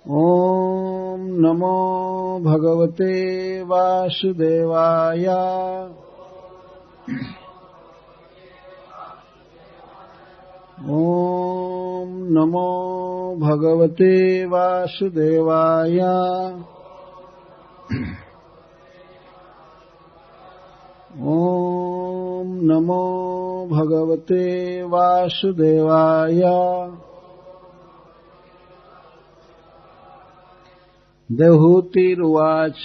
ॐ नमो भगवते वासुदेवाय। ॐ नमो भगवते वासुदेवाय। ॐ नमो भगवते वासुदेवाय। देहूतिरुवाच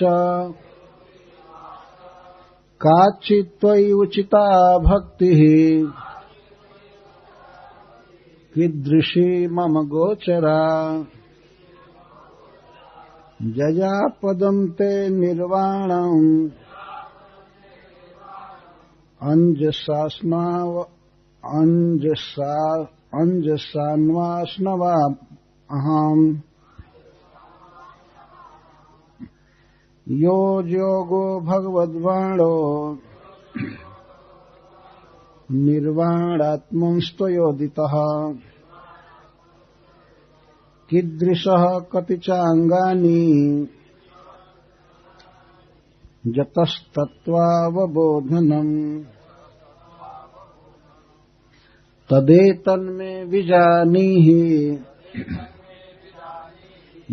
काचित् त्वयि उचिता भक्तिः कीदृशी मम गोचरा। जया पदं ते निर्वाणम् अंजसान्वास्नवा अहम्। यो योगो भगवद्वाणो निर्वाणात्मंस्त्वयोदितः। कीदृशः कति चाङ्गानि यतस्तत्त्वावबोधनम्। तदेतन्मे विजानीहि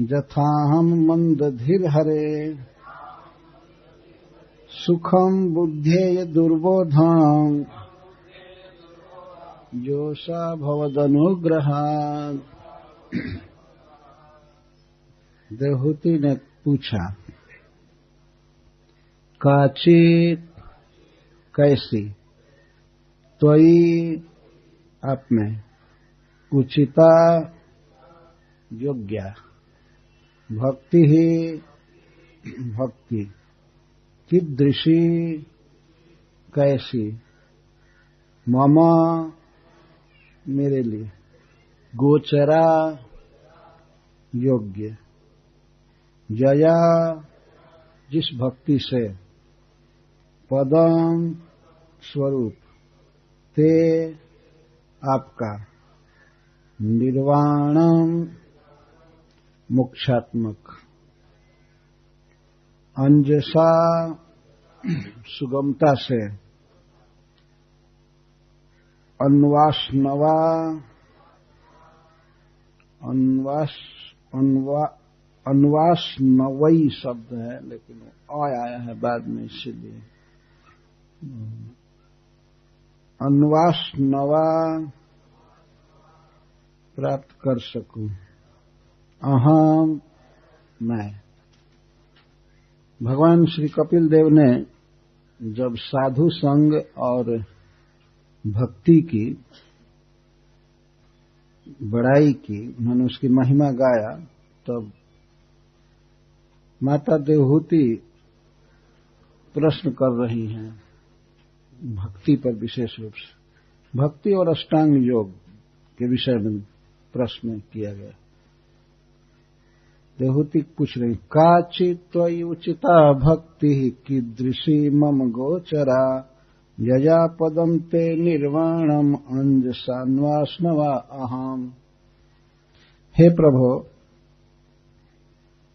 यथाहं मन्दधिर्हरे। सुखं बुद्धेय दुर्बोधं योषा भवदनुग्रहात्। देहूति ने पूछा, काचित् कैसी त्वयि आप में उचिता योग्या भक्ति ही भक्ति कीदृशी कैसी मम मेरे लिए गोचरा योग्य। जया जिस भक्ति से पदम स्वरूप ते आपका निर्वाणम मोक्षात्मक अंजसा सुगमता से अन्वासनवई शब्द है, लेकिन आया है बाद में, इसीलिए अन्वासनवा प्राप्त कर सकूं। अहम मैं। भगवान श्री कपिल देव ने जब साधु संग और भक्ति की बड़ाई की, उन्होंने उसकी महिमा गाया, तब माता देवहूति प्रश्न कर रही हैं भक्ति पर, विशेष रूप से भक्ति और अष्टांग योग के विषय में प्रश्न किया गया। देहूति पूछ रही, काचित् त्वयि उचिता भक्ति कीदृशी मम गोचरा। यया पदं ते निर्वाणम् अंजसान्वास्नवा अहम्। हे प्रभु,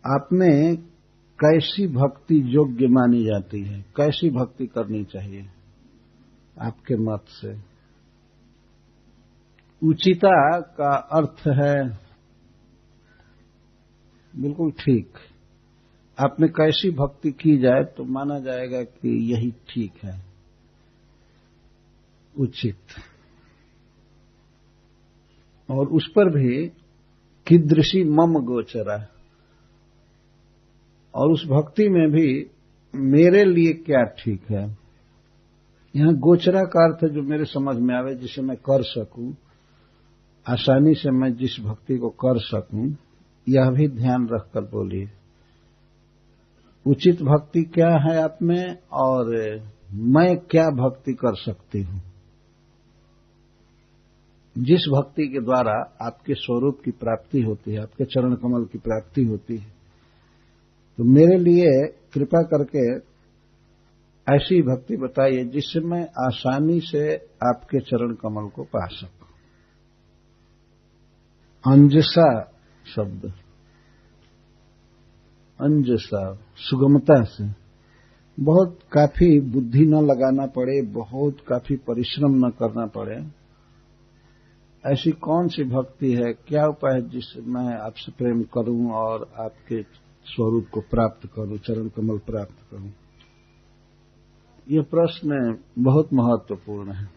आप में कैसी भक्ति योग्य मानी जाती है, कैसी भक्ति करनी चाहिए आपके मत से। उचिता का अर्थ है बिल्कुल ठीक। आप में कैसी भक्ति की जाए तो माना जाएगा कि यही ठीक है, उचित। और उस पर भी कीदृशी मम गोचरा, और उस भक्ति में भी मेरे लिए क्या ठीक है। यहां गोचरा का अर्थ है जो मेरे समझ में आवे, जिसे मैं कर सकूं, आसानी से मैं जिस भक्ति को कर सकूं, यह भी ध्यान रखकर बोलिए। उचित भक्ति क्या है आप में, और मैं क्या भक्ति कर सकती हूं। जिस भक्ति के द्वारा आपके स्वरूप की प्राप्ति होती है, आपके चरण कमल की प्राप्ति होती है, तो मेरे लिए कृपा करके ऐसी भक्ति बताइए जिससे मैं आसानी से आपके चरण कमल को पा सकूं। अंजसा शब्द अंजसा, सुगमता से, बहुत काफी बुद्धि न लगाना पड़े, बहुत काफी परिश्रम न करना पड़े, ऐसी कौन सी भक्ति है, क्या उपाय है जिससे मैं आपसे प्रेम करूं और आपके स्वरूप को प्राप्त करूं, चरण कमल प्राप्त करूं? यह प्रश्न बहुत महत्वपूर्ण है।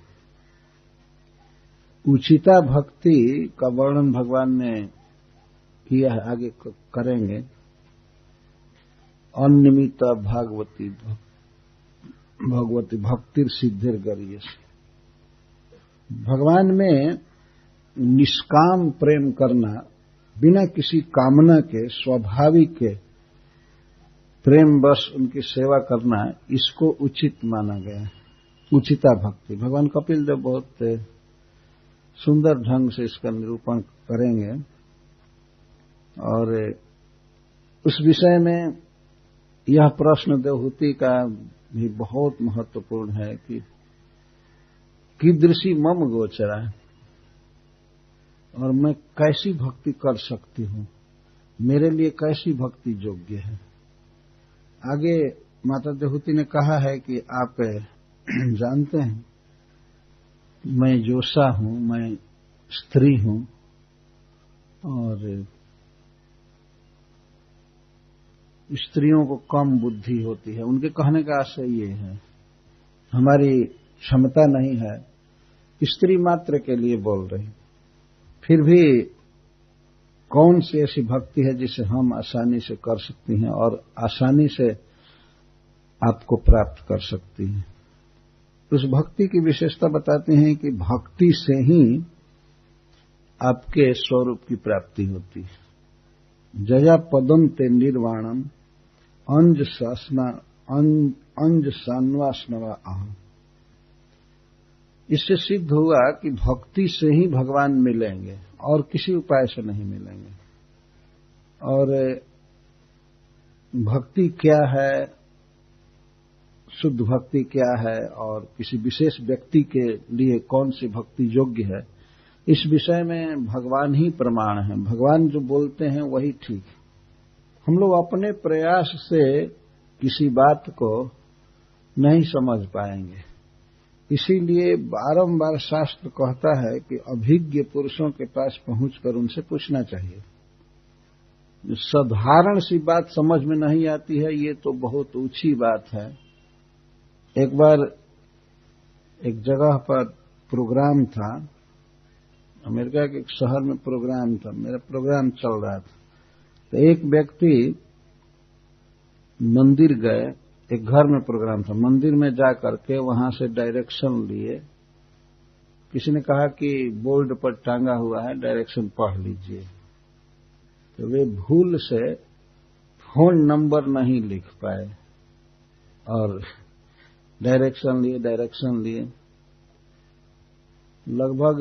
उचिता भक्ति का वर्णन भगवान ने किया है, आगे करेंगे। अनिमिता भगवती भक्तिर सिद्धिर गरीयस। भगवान में निष्काम प्रेम करना, बिना किसी कामना के स्वाभाविक के प्रेम बस उनकी सेवा करना, इसको उचित माना गया है, उचिता भक्ति। भगवान कपिल देव बहुत सुंदर ढंग से इसका निरूपण करेंगे और उस विषय में यह प्रश्न देवहूति का भी बहुत महत्वपूर्ण है कि कीदृशी मम गोचरा, और मैं कैसी भक्ति कर सकती हूं, मेरे लिए कैसी भक्ति योग्य है। आगे माता देवहूति ने कहा है कि आप जानते हैं मैं योषा हूं, मैं स्त्री हूं, और स्त्रियों को कम बुद्धि होती है। उनके कहने का आशय ये है, हमारी क्षमता नहीं है, स्त्री मात्र के लिए बोल रही, फिर भी कौन सी ऐसी भक्ति है जिसे हम आसानी से कर सकती हैं और आसानी से आपको प्राप्त कर सकती हैं। उस भक्ति की विशेषता बताते हैं कि भक्ति से ही आपके स्वरूप की प्राप्ति होती है। जया पदम ते निर्वाणम अंज सान्वास्नवा अहम। इससे सिद्ध हुआ कि भक्ति से ही भगवान मिलेंगे और किसी उपाय से नहीं मिलेंगे। और भक्ति क्या है, शुद्ध भक्ति क्या है, और किसी विशेष व्यक्ति के लिए कौन सी भक्ति योग्य है, इस विषय में भगवान ही प्रमाण है। भगवान जो बोलते हैं वही ठीक है। हम लोग अपने प्रयास से किसी बात को नहीं समझ पाएंगे, इसीलिए बारंबार शास्त्र कहता है कि अभिज्ञ पुरुषों के पास पहुंचकर उनसे पूछना चाहिए। साधारण सी बात समझ में नहीं आती है, ये तो बहुत ऊंची बात है। एक बार एक जगह पर प्रोग्राम था, अमेरिका के एक शहर में प्रोग्राम था, मेरा प्रोग्राम चल रहा था, तो एक व्यक्ति मंदिर गए, एक घर में प्रोग्राम था, मंदिर में जा करके वहां से डायरेक्शन लिए। किसी ने कहा कि बोर्ड पर टांगा हुआ है, डायरेक्शन पढ़ लीजिए, तो वे भूल से फोन नंबर नहीं लिख पाए और डायरेक्शन लिए। लगभग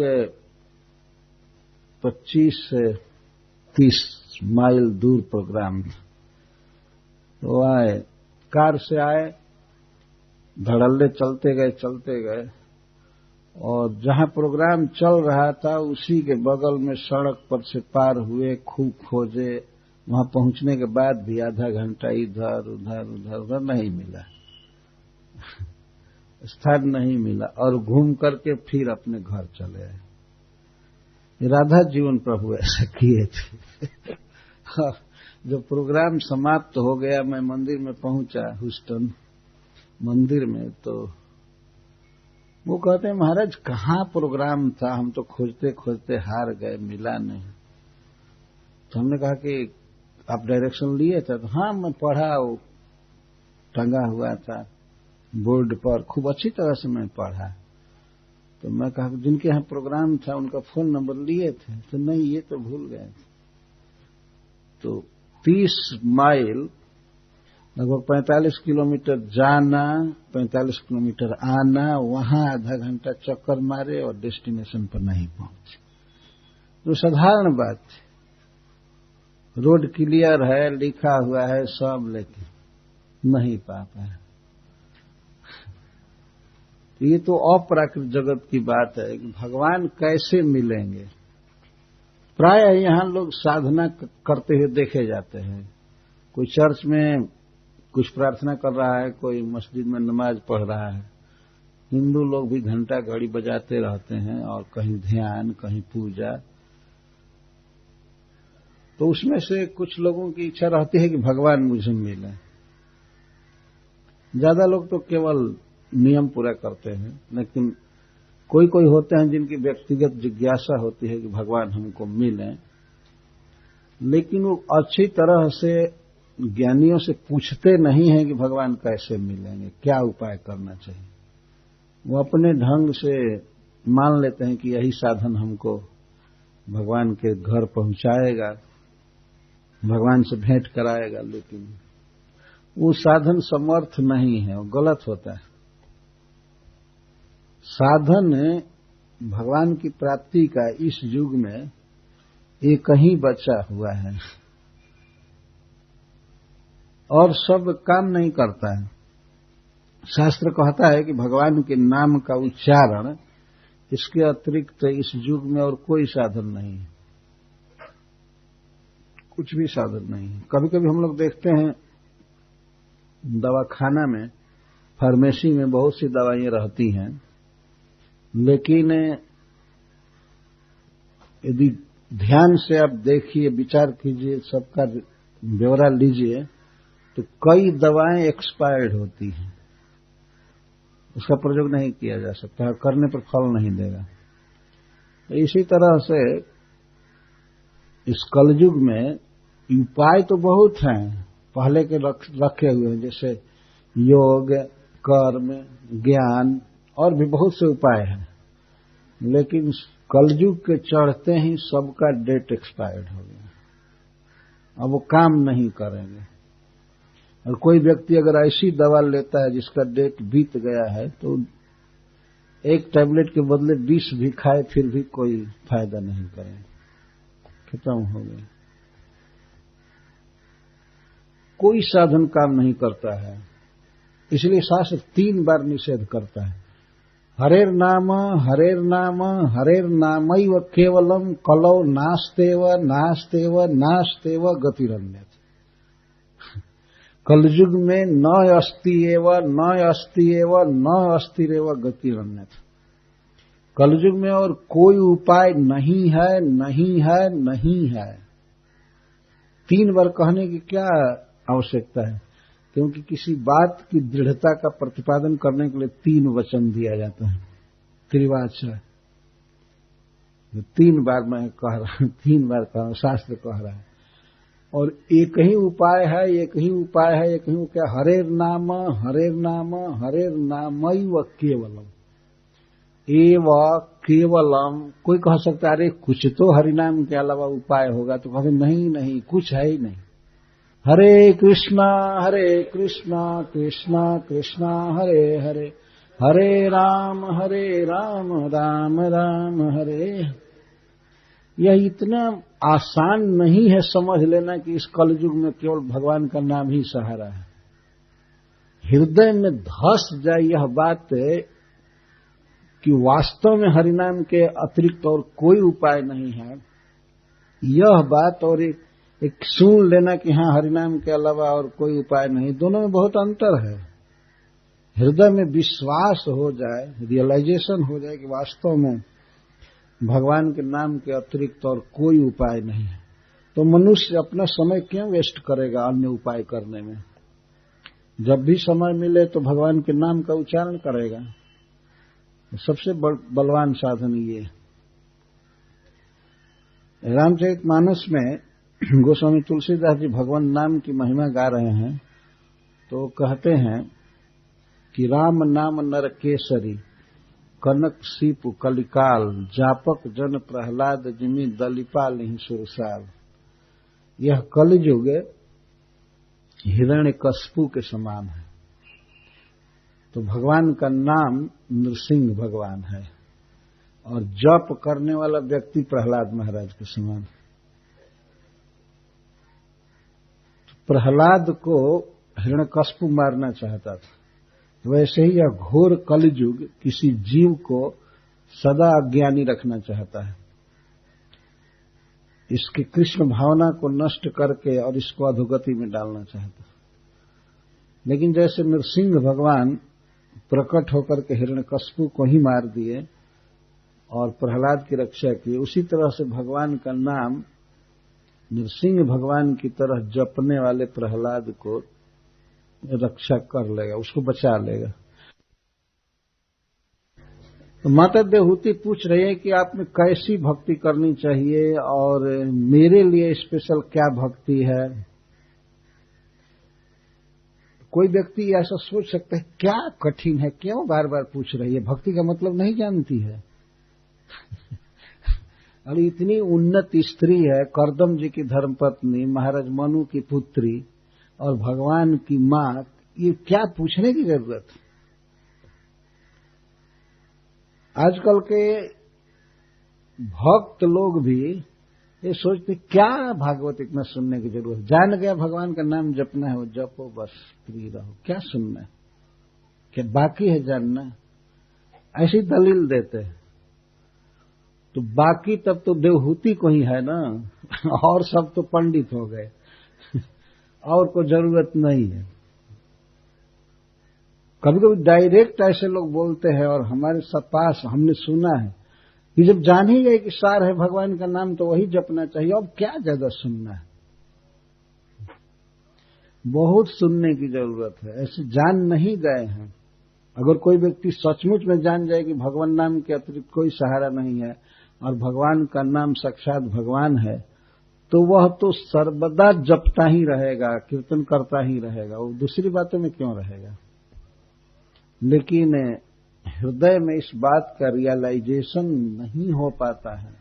25 से 30 माइल दूर प्रोग्राम था। तो आए, कार से आए, धड़ल्ले चलते गए और जहां प्रोग्राम चल रहा था उसी के बगल में सड़क पर से पार हुए, खूब खोजे, वहां पहुंचने के बाद भी आधा घंटा इधर उधर नहीं मिला, स्थान नहीं मिला, और घूम करके फिर अपने घर चले आए। राधा जीवन प्रभु ऐसा किए थे। जब प्रोग्राम समाप्त हो गया, मैं मंदिर में पहुंचा, ह्यूस्टन मंदिर में, तो वो कहते हैं महाराज कहाँ प्रोग्राम था, हम तो खोजते खोजते हार गए, मिला नहीं। तो हमने कहा कि आप डायरेक्शन लिए थे? तो हाँ, मैं पढ़ा, वो टंगा हुआ था बोर्ड पर, खूब अच्छी तरह से मैं पढ़ा। तो मैं कहा जिनके यहाँ प्रोग्राम था उनका फोन नंबर लिए थे? तो नहीं, ये तो भूल गए थे। तो 30 माइल, लगभग 45 किलोमीटर जाना, 45 किलोमीटर आना, वहां आधा घंटा चक्कर मारे और डेस्टिनेशन पर नहीं पहुंचे। तो साधारण बात है, रोड क्लियर है, लिखा हुआ है सब, लेकिन नहीं पा पाए। ये तो अपराकृत जगत की बात है कि भगवान कैसे मिलेंगे। प्राय यहां लोग साधना करते हुए देखे जाते हैं, कोई चर्च में कुछ प्रार्थना कर रहा है, कोई मस्जिद में नमाज पढ़ रहा है। हिंदू लोग भी घंटा घड़ी बजाते रहते हैं और कहीं ध्यान, कहीं पूजा। तो उसमें से कुछ लोगों की इच्छा रहती है कि भगवान मुझे मिले। ज्यादा लोग तो केवल नियम पूरा करते हैं, लेकिन कोई कोई होते हैं जिनकी व्यक्तिगत जिज्ञासा होती है कि भगवान हमको मिले, लेकिन वो अच्छी तरह से ज्ञानियों से पूछते नहीं हैं कि भगवान कैसे मिलेंगे, क्या उपाय करना चाहिए। वो अपने ढंग से मान लेते हैं कि यही साधन हमको भगवान के घर पहुंचाएगा, भगवान से भेंट कराएगा, लेकिन वो साधन समर्थ नहीं है, वो गलत होता है। साधन भगवान की प्राप्ति का इस युग में एक ही बचा हुआ है और सब काम नहीं करता है। शास्त्र कहता है कि भगवान के नाम का उच्चारण, इसके अतिरिक्त इस युग में और कोई साधन नहीं है, कुछ भी साधन नहीं है। कभी कभी हम लोग देखते हैं दवाखाना में, फार्मेसी में बहुत सी दवाइयां रहती हैं, लेकिन यदि ध्यान से आप देखिए, विचार कीजिए, सबका ब्यौरा लीजिए, तो कई दवाएं एक्सपायर्ड होती हैं, उसका प्रयोग नहीं किया जा सकता, करने पर फल नहीं देगा। तो इसी तरह से इस कलयुग में उपाय तो बहुत हैं, पहले के रखे हुए हैं, जैसे योग, कर्म, ज्ञान और भी बहुत से उपाय हैं, लेकिन कलयुग के चढ़ते ही सबका डेट एक्सपायर्ड हो गया, अब वो काम नहीं करेंगे। और कोई व्यक्ति अगर ऐसी दवा लेता है जिसका डेट बीत गया है, तो एक टैबलेट के बदले 20 भी खाए फिर भी कोई फायदा नहीं करेगा, खत्म हो गया। कोई साधन काम नहीं करता है, इसलिए शास्त्र 3 बार निषेध करता है। हरेर नाम हरेर नामैव केवलम कलौ नास्तेव नास्तेव नास्तेव गतिरन्यत्। कलयुग में न अस्ति एव न अस्ति एव न अस्तिरेव गतिरन्यत्। कलयुग में और कोई उपाय नहीं है, नहीं है, नहीं है। 3 बार कहने की क्या आवश्यकता है, क्योंकि किसी बात की दृढ़ता का प्रतिपादन करने के लिए 3 वचन दिया जाता है, त्रिवाचन। 3 बार मैं कह रहा हूं, 3 बार कह रहा हूं, शास्त्र कह रहा है। और एक ही उपाय है, एक ही उपाय है, एक ही क्या, हरेर नाम हरेर नामैव केवलम। एव केवलम। कोई कह सकता है अरे कुछ तो हरिनाम के अलावा उपाय होगा, तो कहते नहीं नहीं, कुछ है ही नहीं। हरे कृष्णा कृष्णा कृष्णा हरे हरे, हरे राम राम राम हरे। यह इतना आसान नहीं है समझ लेना कि इस कलयुग में केवल भगवान का नाम ही सहारा है। हृदय में धस जाए यह बात कि वास्तव में हरिनाम के अतिरिक्त और कोई उपाय नहीं है, यह बात, और एक सुन लेना कि हाँ हरिनाम के अलावा और कोई उपाय नहीं, दोनों में बहुत अंतर है। हृदय में विश्वास हो जाए, रियलाइजेशन हो जाए कि वास्तव में भगवान के नाम के अतिरिक्त और कोई उपाय नहीं है, तो मनुष्य अपना समय क्यों वेस्ट करेगा अन्य उपाय करने में। जब भी समय मिले तो भगवान के नाम का उच्चारण करेगा। सबसे बलवान साधन ये। रामचरितमानस में गोस्वामी तुलसीदास जी भगवान नाम की महिमा गा रहे हैं, तो कहते हैं कि राम नाम नर केसरी, कनक सीपु कलिकाल, जापक जन प्रहलाद जिमि दलिपाल ही सुरसाल। यह कलयुग हिरण्यकश्यप के समान है, तो भगवान का नाम नृसिंह भगवान है, और जप करने वाला व्यक्ति प्रहलाद महाराज के समान। तो प्रहलाद को हिरण्यकश्यप मारना चाहता था, वैसे ही यह घोर कलयुग किसी जीव को सदा अज्ञानी रखना चाहता है। इसकी कृष्ण भावना को नष्ट करके और इसको अधोगति में डालना चाहता। लेकिन जैसे नृसिंह भगवान प्रकट होकर के हिरण्यकश्यप को ही मार दिए और प्रहलाद की रक्षा की, उसी तरह से भगवान का नाम नृसिंह भगवान की तरह जपने वाले प्रहलाद को रक्षा कर लेगा, उसको बचा लेगा। तो माता देवहूति पूछ रही है कि आप में कैसी भक्ति करनी चाहिए और मेरे लिए स्पेशल क्या भक्ति है। कोई व्यक्ति ऐसा सोच सकता है क्या कठिन है, क्यों बार बार पूछ रही है, भक्ति का मतलब नहीं जानती है। और इतनी उन्नत स्त्री है, करदम जी की धर्मपत्नी, महाराज मनु की पुत्री और भगवान की मां, ये क्या पूछने की जरूरत है। आजकल के भक्त लोग भी ये सोचते क्या भागवत इतना सुनने की जरूरत, जान गया भगवान का नाम जपना है वो जपो, बस फ्री रहो, क्या सुनना है, क्या बाकी है जानना, ऐसी दलील देते हैं। तो बाकी तब तो देवहूति को ही है ना, और सब तो पंडित हो गए, और कोई जरूरत नहीं है। कभी कभी डायरेक्ट ऐसे लोग बोलते हैं और हमारे पास हमने सुना है कि जब जान ही गए कि सार है भगवान का नाम तो वही जपना चाहिए, अब क्या ज्यादा सुनना है। बहुत सुनने की जरूरत है, ऐसे जान नहीं गए हैं। अगर कोई व्यक्ति सचमुच में जान जाए कि भगवान नाम के अतिरिक्त कोई सहारा नहीं है और भगवान का नाम साक्षात भगवान है, तो वह तो सर्वदा जपता ही रहेगा, कीर्तन करता ही रहेगा, वो दूसरी बातों में क्यों रहेगा। लेकिन हृदय में इस बात का रियलाइजेशन नहीं हो पाता है,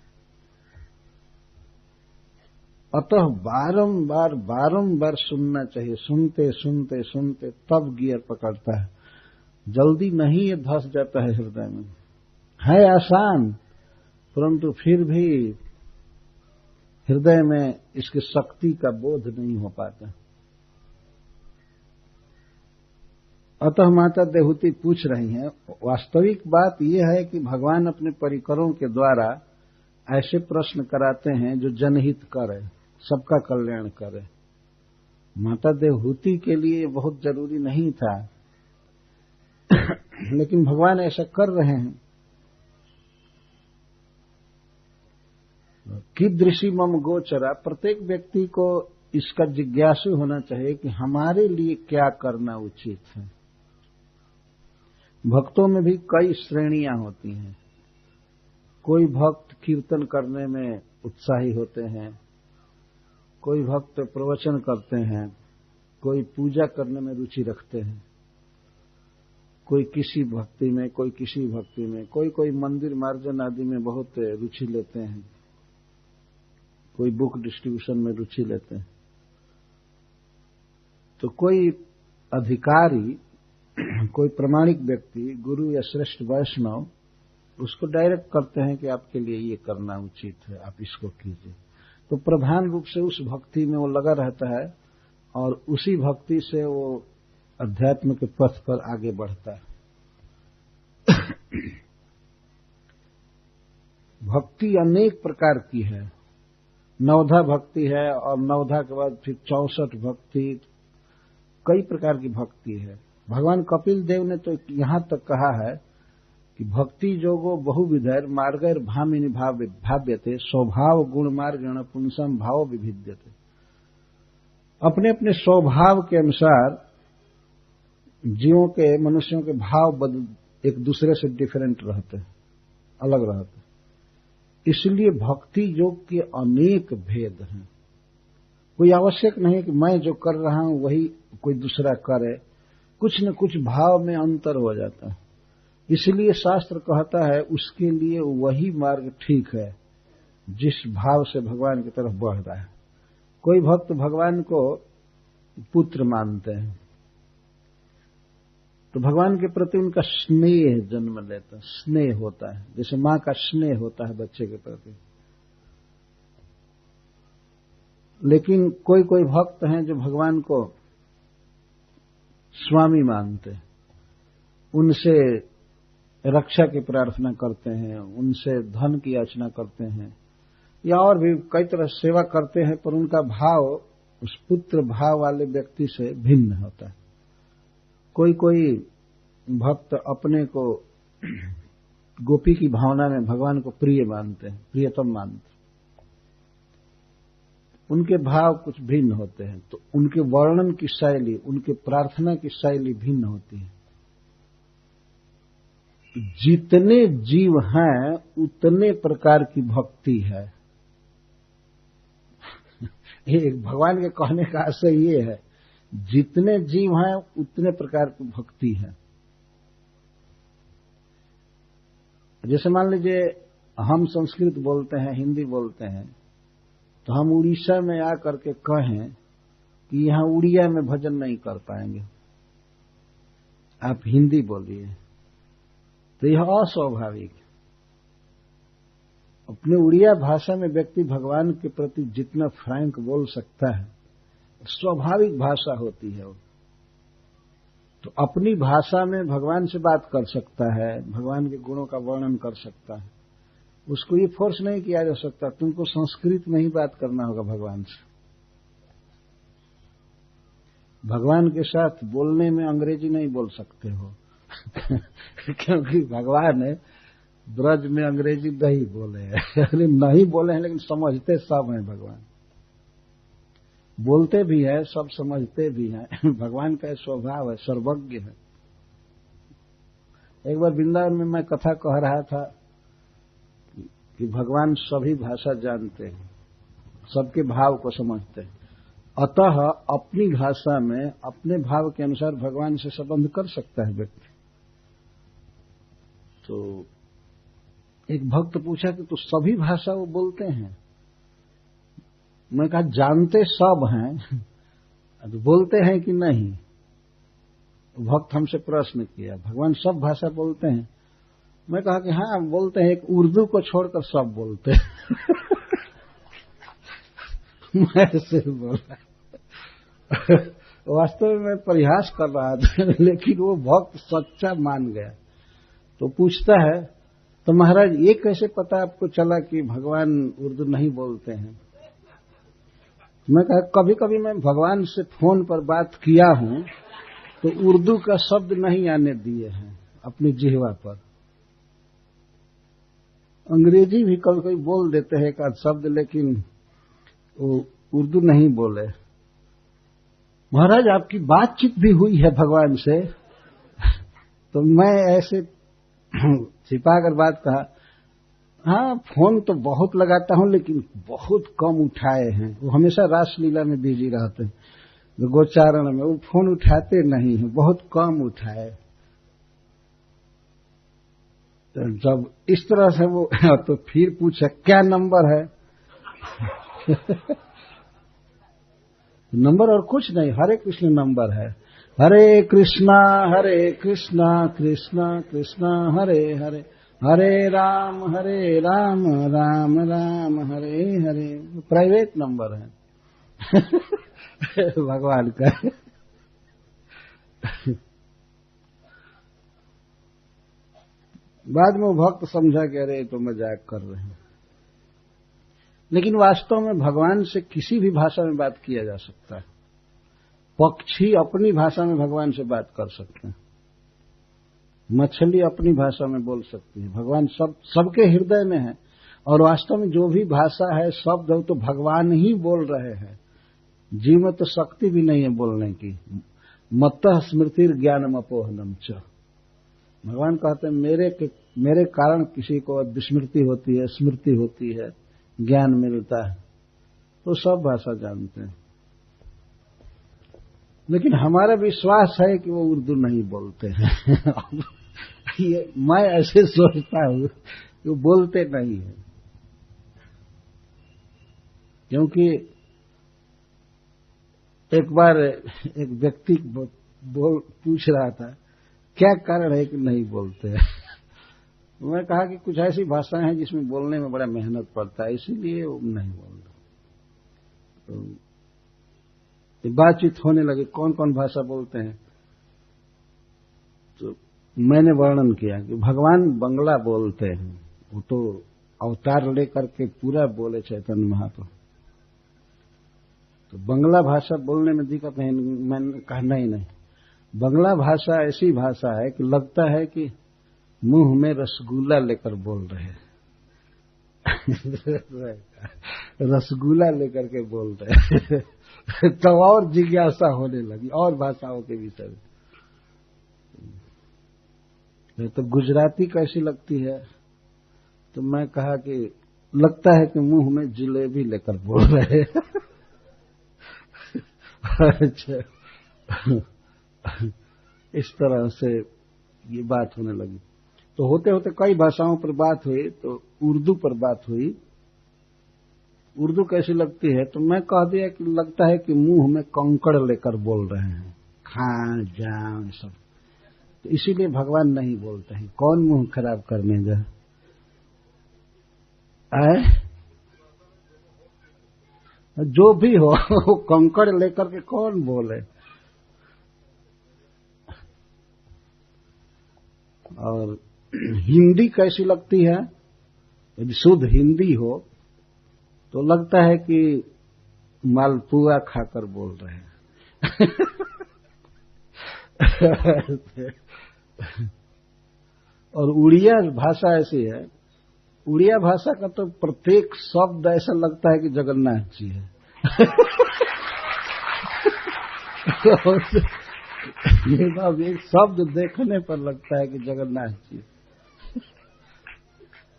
अतः बारंबार सुनना चाहिए। सुनते सुनते सुनते तब गियर पकड़ता है, जल्दी नहीं ये धस जाता है हृदय में। है आसान, परंतु फिर भी हृदय में इसकी शक्ति का बोध नहीं हो पाता। अतः माता देवहूति पूछ रही हैं, वास्तविक बात यह है कि भगवान अपने परिकरों के द्वारा ऐसे प्रश्न कराते हैं जो जनहित करे, सबका कल्याण करे। माता देवहूति के लिए बहुत जरूरी नहीं था, लेकिन भगवान ऐसा कर रहे हैं। कीदृशी मम गोचरा, प्रत्येक व्यक्ति को इसका जिज्ञासु होना चाहिए कि हमारे लिए क्या करना उचित है। भक्तों में भी कई श्रेणियां होती हैं। कोई भक्त कीर्तन करने में उत्साही होते हैं, कोई भक्त प्रवचन करते हैं, कोई पूजा करने में रुचि रखते हैं, कोई किसी भक्ति में, कोई किसी भक्ति में, कोई मंदिर मार्जन आदि में बहुत रुचि लेते हैं, कोई बुक डिस्ट्रीब्यूशन में रुचि लेते हैं। तो कोई अधिकारी, कोई प्रमाणिक व्यक्ति, गुरु या श्रेष्ठ वैष्णव, उसको डायरेक्ट करते हैं कि आपके लिए ये करना उचित है, आप इसको कीजिए। तो प्रधान रूप से उस भक्ति में वो लगा रहता है और उसी भक्ति से वो अध्यात्म के पथ पर आगे बढ़ता है। भक्ति अनेक प्रकार की है। नवधा भक्ति है और नवधा के बाद फिर 64 भक्ति, कई प्रकार की भक्ति है। भगवान कपिल देव ने तो यहां तक कहा है कि भक्ति योगो बहुविधैर मार्गैर भामिनी भाव्यते स्वभाव गुण मार्गेण पुंसम भाव विभिद्यते। अपने अपने स्वभाव के अनुसार जीवों के, मनुष्यों के भाव एक दूसरे से डिफरेंट रहते हैं, अलग रहते हैं। इसलिए भक्ति योग के अनेक भेद हैं। कोई आवश्यक नहीं कि मैं जो कर रहा हूं वही कोई दूसरा करे, कुछ न कुछ भाव में अंतर हो जाता है। इसलिए शास्त्र कहता है उसके लिए वही मार्ग ठीक है जिस भाव से भगवान की तरफ बढ़ रहा है। कोई भक्त भगवान को पुत्र मानते हैं तो भगवान के प्रति उनका स्नेह जन्म लेता है, स्नेह होता है, जैसे मां का स्नेह होता है बच्चे के प्रति। लेकिन कोई भक्त हैं जो भगवान को स्वामी मानते हैं, उनसे रक्षा की प्रार्थना करते हैं, उनसे धन की याचना करते हैं, या और भी कई तरह सेवा करते हैं, पर उनका भाव उस पुत्र भाव वाले व्यक्ति से भिन्न होता है। कोई कोई भक्त अपने को गोपी की भावना में भगवान को प्रिय मानते हैं, प्रियतम मानते हैं, उनके भाव कुछ भिन्न होते हैं, तो उनके वर्णन की शैली, उनके प्रार्थना की शैली भिन्न होती है। जितने जीव हैं उतने प्रकार की भक्ति है। एक भगवान के कहने का आशय ये है, जितने जीव हैं उतने प्रकार की भक्ति है। जैसे मान लीजिए हम संस्कृत बोलते हैं, हिंदी बोलते हैं, तो हम उड़ीसा में आकर के कहें कि यहां उड़िया में भजन नहीं कर पाएंगे, आप हिंदी बोलिए, तो यह अस्वाभाविक है। अपने उड़िया भाषा में व्यक्ति भगवान के प्रति जितना फ्रैंक बोल सकता है, स्वाभाविक भाषा होती है वो, तो अपनी भाषा में भगवान से बात कर सकता है, भगवान के गुणों का वर्णन कर सकता है। उसको ये फोर्स नहीं किया जा सकता तुमको संस्कृत में ही बात करना होगा भगवान से। भगवान के साथ बोलने में अंग्रेजी नहीं बोल सकते हो क्योंकि भगवान ब्रज में अंग्रेजी नहीं बोले हैं नहीं बोले हैं, लेकिन समझते सब हैं। भगवान बोलते भी है, सब समझते भी हैं। भगवान का स्वभाव है, सर्वज्ञ है। एक बार वृंदावन में मैं कथा कह रहा था कि भगवान सभी भाषा जानते हैं, सबके भाव को समझते हैं, अतः अपनी भाषा में अपने भाव के अनुसार भगवान से संबंध कर सकता है व्यक्ति। तो एक भक्त पूछा कि तो सभी भाषा वो बोलते हैं? मैं कहा जानते सब हैं, तो बोलते हैं कि नहीं? भक्त हमसे प्रश्न किया, भगवान सब भाषा बोलते हैं? मैं कहा कि हाँ बोलते हैं, एक उर्दू को छोड़कर सब बोलते हैं मैं ऐसे बोला वास्तव में मैं परिहास कर रहा था, लेकिन वो भक्त सच्चा मान गया। तो पूछता है, तो महाराज ये कैसे पता आपको चला कि भगवान उर्दू नहीं बोलते हैं? मैं कहा कभी कभी मैं भगवान से फोन पर बात किया हूं तो उर्दू का शब्द नहीं आने दिए हैं अपनी जिह्वा पर। अंग्रेजी भी कभी कभी बोल देते हैं एक आध शब्द, लेकिन वो उर्दू नहीं बोले। महाराज आपकी बातचीत भी हुई है भगवान से? तो मैं ऐसे छिपाकर बात कहा, हाँ फोन तो बहुत लगाता हूं लेकिन बहुत कम उठाए हैं। वो हमेशा रासलीला में बिजी रहते हैं, तो गोचारण में वो फोन उठाते नहीं है, बहुत कम उठाए। तो जब इस तरह से वो तो फिर पूछा क्या नंबर है नंबर और कुछ नहीं, हरे कृष्ण नंबर है। हरे कृष्णा कृष्णा कृष्णा हरे हरे, हरे राम राम राम हरे हरे। प्राइवेट नंबर है भगवान का। बाद में वो भक्त समझा कि अरे तो मजाक कर रहे हैं, लेकिन वास्तव में भगवान से किसी भी भाषा में बात किया जा सकता है। पक्षी अपनी भाषा में भगवान से बात कर सकते हैं, मछली अपनी भाषा में बोल सकती है। भगवान सबके हृदय में है, और वास्तव में जो भी भाषा है शब्द है तो भगवान ही बोल रहे हैं। जीव में तो शक्ति भी नहीं है बोलने की। मत्तः स्मृतिर ज्ञानम अपोहनम च। भगवान कहते हैं मेरे कारण किसी को विस्मृति होती है, स्मृति होती है, ज्ञान मिलता है। तो सब भाषा जानते हैं, लेकिन हमारा विश्वास है कि वो उर्दू नहीं बोलते हैं ये मैं ऐसे सोचता हूं कि वो बोलते नहीं है, क्योंकि एक बार एक व्यक्ति पूछ रहा था क्या कारण है कि नहीं बोलते हैं। मैं कहा कि कुछ ऐसी भाषाएं हैं जिसमें बोलने में बड़ा मेहनत पड़ता है, इसीलिए वो नहीं बोलते। तो बातचीत होने लगी कौन कौन भाषा बोलते हैं, तो मैंने वर्णन किया कि भगवान बंगला बोलते हैं, वो तो अवतार लेकर के पूरा बोले चैतन्य महाप्रभु। तो बंगला भाषा बोलने में दिक्कत नहीं, मैंने कहना ही नहीं। बंगला भाषा ऐसी भाषा है कि लगता है कि मुंह में रसगुल्ला लेकर बोल रहे हैं। रसगुल्ला लेकर के बोल रहे हैं। तो और जिज्ञासा होने लगी और भाषाओं के विषय में। तो गुजराती कैसी लगती है? तो मैं कहा कि लगता है कि मुंह में जलेबी लेकर बोल रहे हैं। अच्छा, इस तरह से ये बात होने लगी। तो होते होते कई भाषाओं पर बात हुई, तो उर्दू पर बात हुई। उर्दू कैसी लगती है? तो मैं कह दिया कि लगता है कि मुंह में कंकड़ लेकर बोल रहे हैं, खां जान सब। तो इसीलिए भगवान नहीं बोलते हैं। कौन मुंह खराब करने जाए? जो भी हो, वो कंकड़ लेकर के कौन बोले? और हिंदी कैसी लगती है? यदि शुद्ध हिंदी हो तो लगता है कि मालपुआ खाकर बोल रहे हैं। और उड़िया भाषा ऐसी है, उड़िया भाषा का तो प्रत्येक शब्द ऐसा लगता है कि जगन्नाथ जी है। ये बात, एक शब्द देखने पर लगता है कि जगन्नाथ जी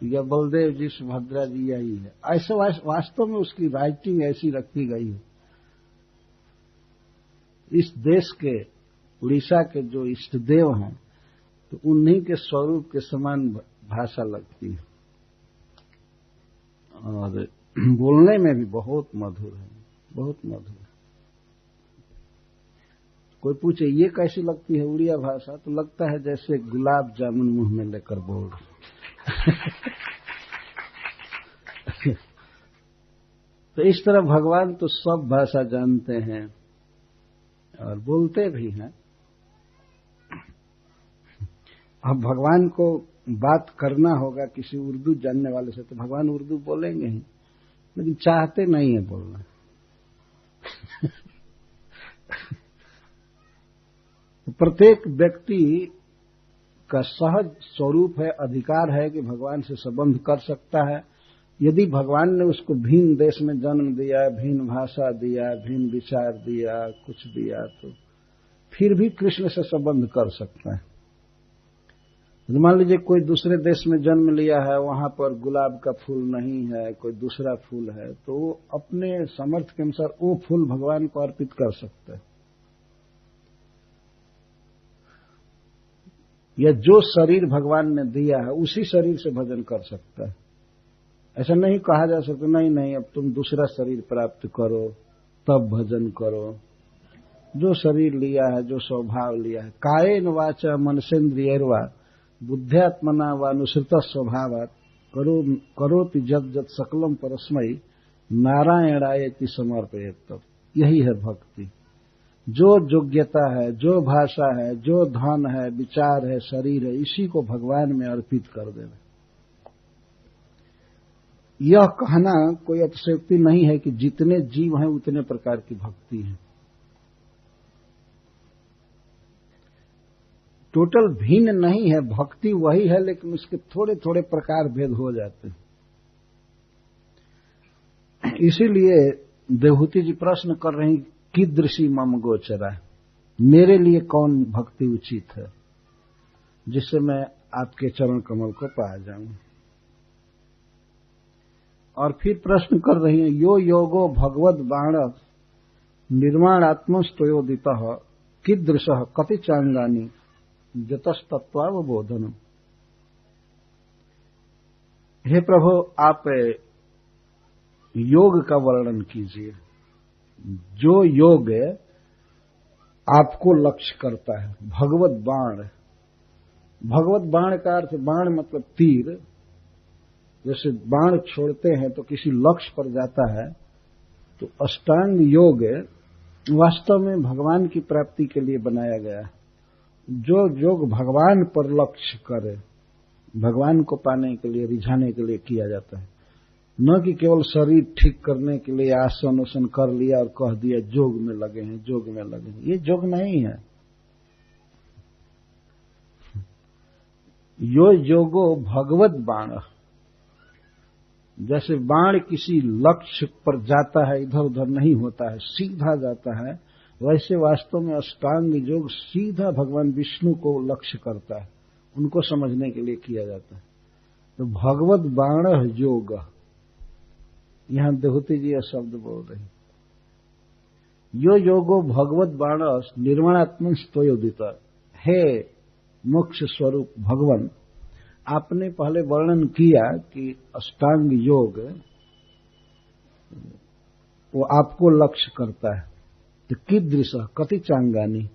या बलदेव जी, सुभद्रा जी यही है। ऐसे वास्तव में उसकी राइटिंग ऐसी रखी गई है। इस देश के, उड़ीसा के जो इष्ट देव हैं, तो उन्हीं के स्वरूप के समान भाषा लगती है। और बोलने में भी बहुत मधुर है, बहुत मधुर। कोई पूछे ये कैसी लगती है उड़िया भाषा? तो लगता है जैसे गुलाब जामुन मुंह में लेकर बोल रहे। तो इस तरह भगवान तो सब भाषा जानते हैं और बोलते भी हैं। अब भगवान को बात करना होगा किसी उर्दू जानने वाले से, तो भगवान उर्दू बोलेंगे ही, लेकिन चाहते नहीं है बोलना। प्रत्येक व्यक्ति का सहज स्वरूप है, अधिकार है कि भगवान से संबंध कर सकता है। यदि भगवान ने उसको भिन्न देश में जन्म दिया, भिन्न भाषा दिया, भिन्न विचार दिया, कुछ दिया, तो फिर भी कृष्ण से संबंध कर सकता है। मान लीजिए कोई दूसरे देश में जन्म लिया है, वहां पर गुलाब का फूल नहीं है, कोई दूसरा फूल है, तो वो अपने समर्थ के अनुसार वो फूल भगवान को अर्पित कर सकता है। या जो शरीर भगवान ने दिया है उसी शरीर से भजन कर सकता है। ऐसा नहीं कहा जा सकता नहीं अब तुम दूसरा शरीर प्राप्त करो तब भजन करो। जो शरीर लिया है, जो स्वभाव लिया है, कायेन वाचा मनसेन्द्रियैर्वा बुद्ध्यात्मना वानुसृत स्वभावात् करोति जद जद सकलम परस्मै नारायणायति समर्पयेत्। यही है भक्ति। जो योग्यता है, जो भाषा है, जो धन है, विचार है, शरीर है, इसी को भगवान में अर्पित कर देना। यह कहना कोई अतिशयोक्ति नहीं है कि जितने जीव हैं उतने प्रकार की भक्ति है। टोटल भिन्न नहीं है, भक्ति वही है, लेकिन उसके थोड़े थोड़े प्रकार भेद हो जाते हैं। इसीलिए देवहूति जी प्रश्न कर रही, कीदृशी मम गोचरा, मेरे लिए कौन भक्ति उचित है जिससे मैं आपके चरण कमल को पा जाऊं। और फिर प्रश्न कर रही है, यो योगो भगवद बाण निर्माणात्मस्तोयोदित कीदृश कति चांगानी जतस्तत्वावबोधनम। हे प्रभु, आप योग का वर्णन कीजिए, जो योग आपको लक्ष्य करता है। भगवत बाण, भगवत बाण का अर्थ, बाण मतलब तीर, जैसे बाण छोड़ते हैं तो किसी लक्ष्य पर जाता है, तो अष्टांग योग वास्तव में भगवान की प्राप्ति के लिए बनाया गया है। जो योग भगवान पर लक्ष्य करे भगवान को पाने के लिए, रिझाने के लिए किया जाता है, न कि केवल शरीर ठीक करने के लिए आसन उसन कर लिया और कह दिया जोग में लगे हैं, जोग में लगे हैं। ये जोग नहीं है। यो योगो भगवत बाण, जैसे बाण किसी लक्ष्य पर जाता है, इधर उधर नहीं होता है, सीधा जाता है, वैसे वास्तव में अष्टांग योग सीधा भगवान विष्णु को लक्ष्य करता है, उनको समझने के लिए किया जाता है। तो भगवत बाण योग, यहां देहूती जी यह शब्द बोल रहे हैं। यो योगो भगवत बाण निर्वाणात्मन स्तोयोदित, हे मोक्ष स्वरूप भगवान, आपने पहले वर्णन किया कि अष्टांग योग वो आपको लक्ष्य करता है, तो कीदृश कति चांगानी।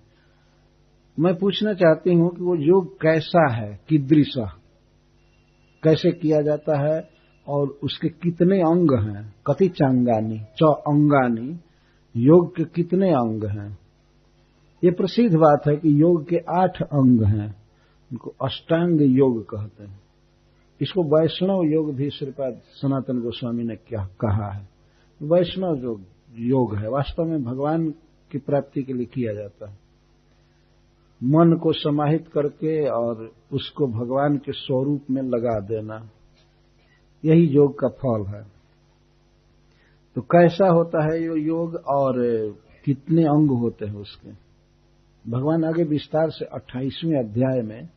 मैं पूछना चाहती हूं कि वो योग कैसा है, कीदृश, कैसे किया जाता है और उसके कितने अंग हैं। कति चांगानी, अंगानी, योग के कितने अंग हैं। ये प्रसिद्ध बात है कि योग के 8 अंग हैं, उनको अष्टांग योग कहते हैं। इसको वैष्णव योग भी श्रीपाद सनातन गोस्वामी ने क्या कहा है। वैष्णव योग है, वास्तव में भगवान की प्राप्ति के लिए किया जाता है। मन को समाहित करके और उसको भगवान के स्वरूप में लगा देना, यही योग का फल है। तो कैसा होता है ये योग और कितने अंग होते हैं उसके, भगवान आगे विस्तार से 28वें अध्याय में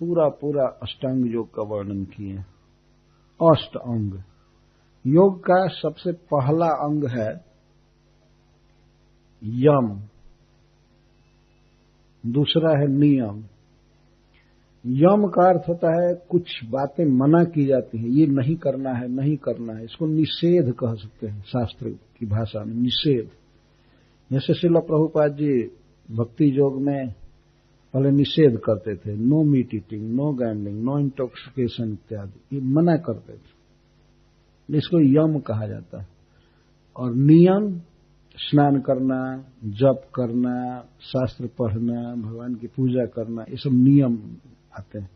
पूरा अष्टांग योग का वर्णन किए। अष्ट अंग योग का सबसे पहला अंग है यम, दूसरा है नियम। यम का अर्थ होता है कुछ बातें मना की जाती हैं, ये नहीं करना है, नहीं करना है, इसको निषेध कह सकते हैं शास्त्र की भाषा में, निषेध। जैसे श्रील प्रभुपाद जी भक्ति योग में पहले निषेध करते थे, no meat eating, no gambling, no intoxication इत्यादि, ये मना करते थे, इसको यम कहा जाता है। और नियम, स्नान करना, जप करना, शास्त्र पढ़ना, भगवान की पूजा करना, ये सब नियम आते हैं।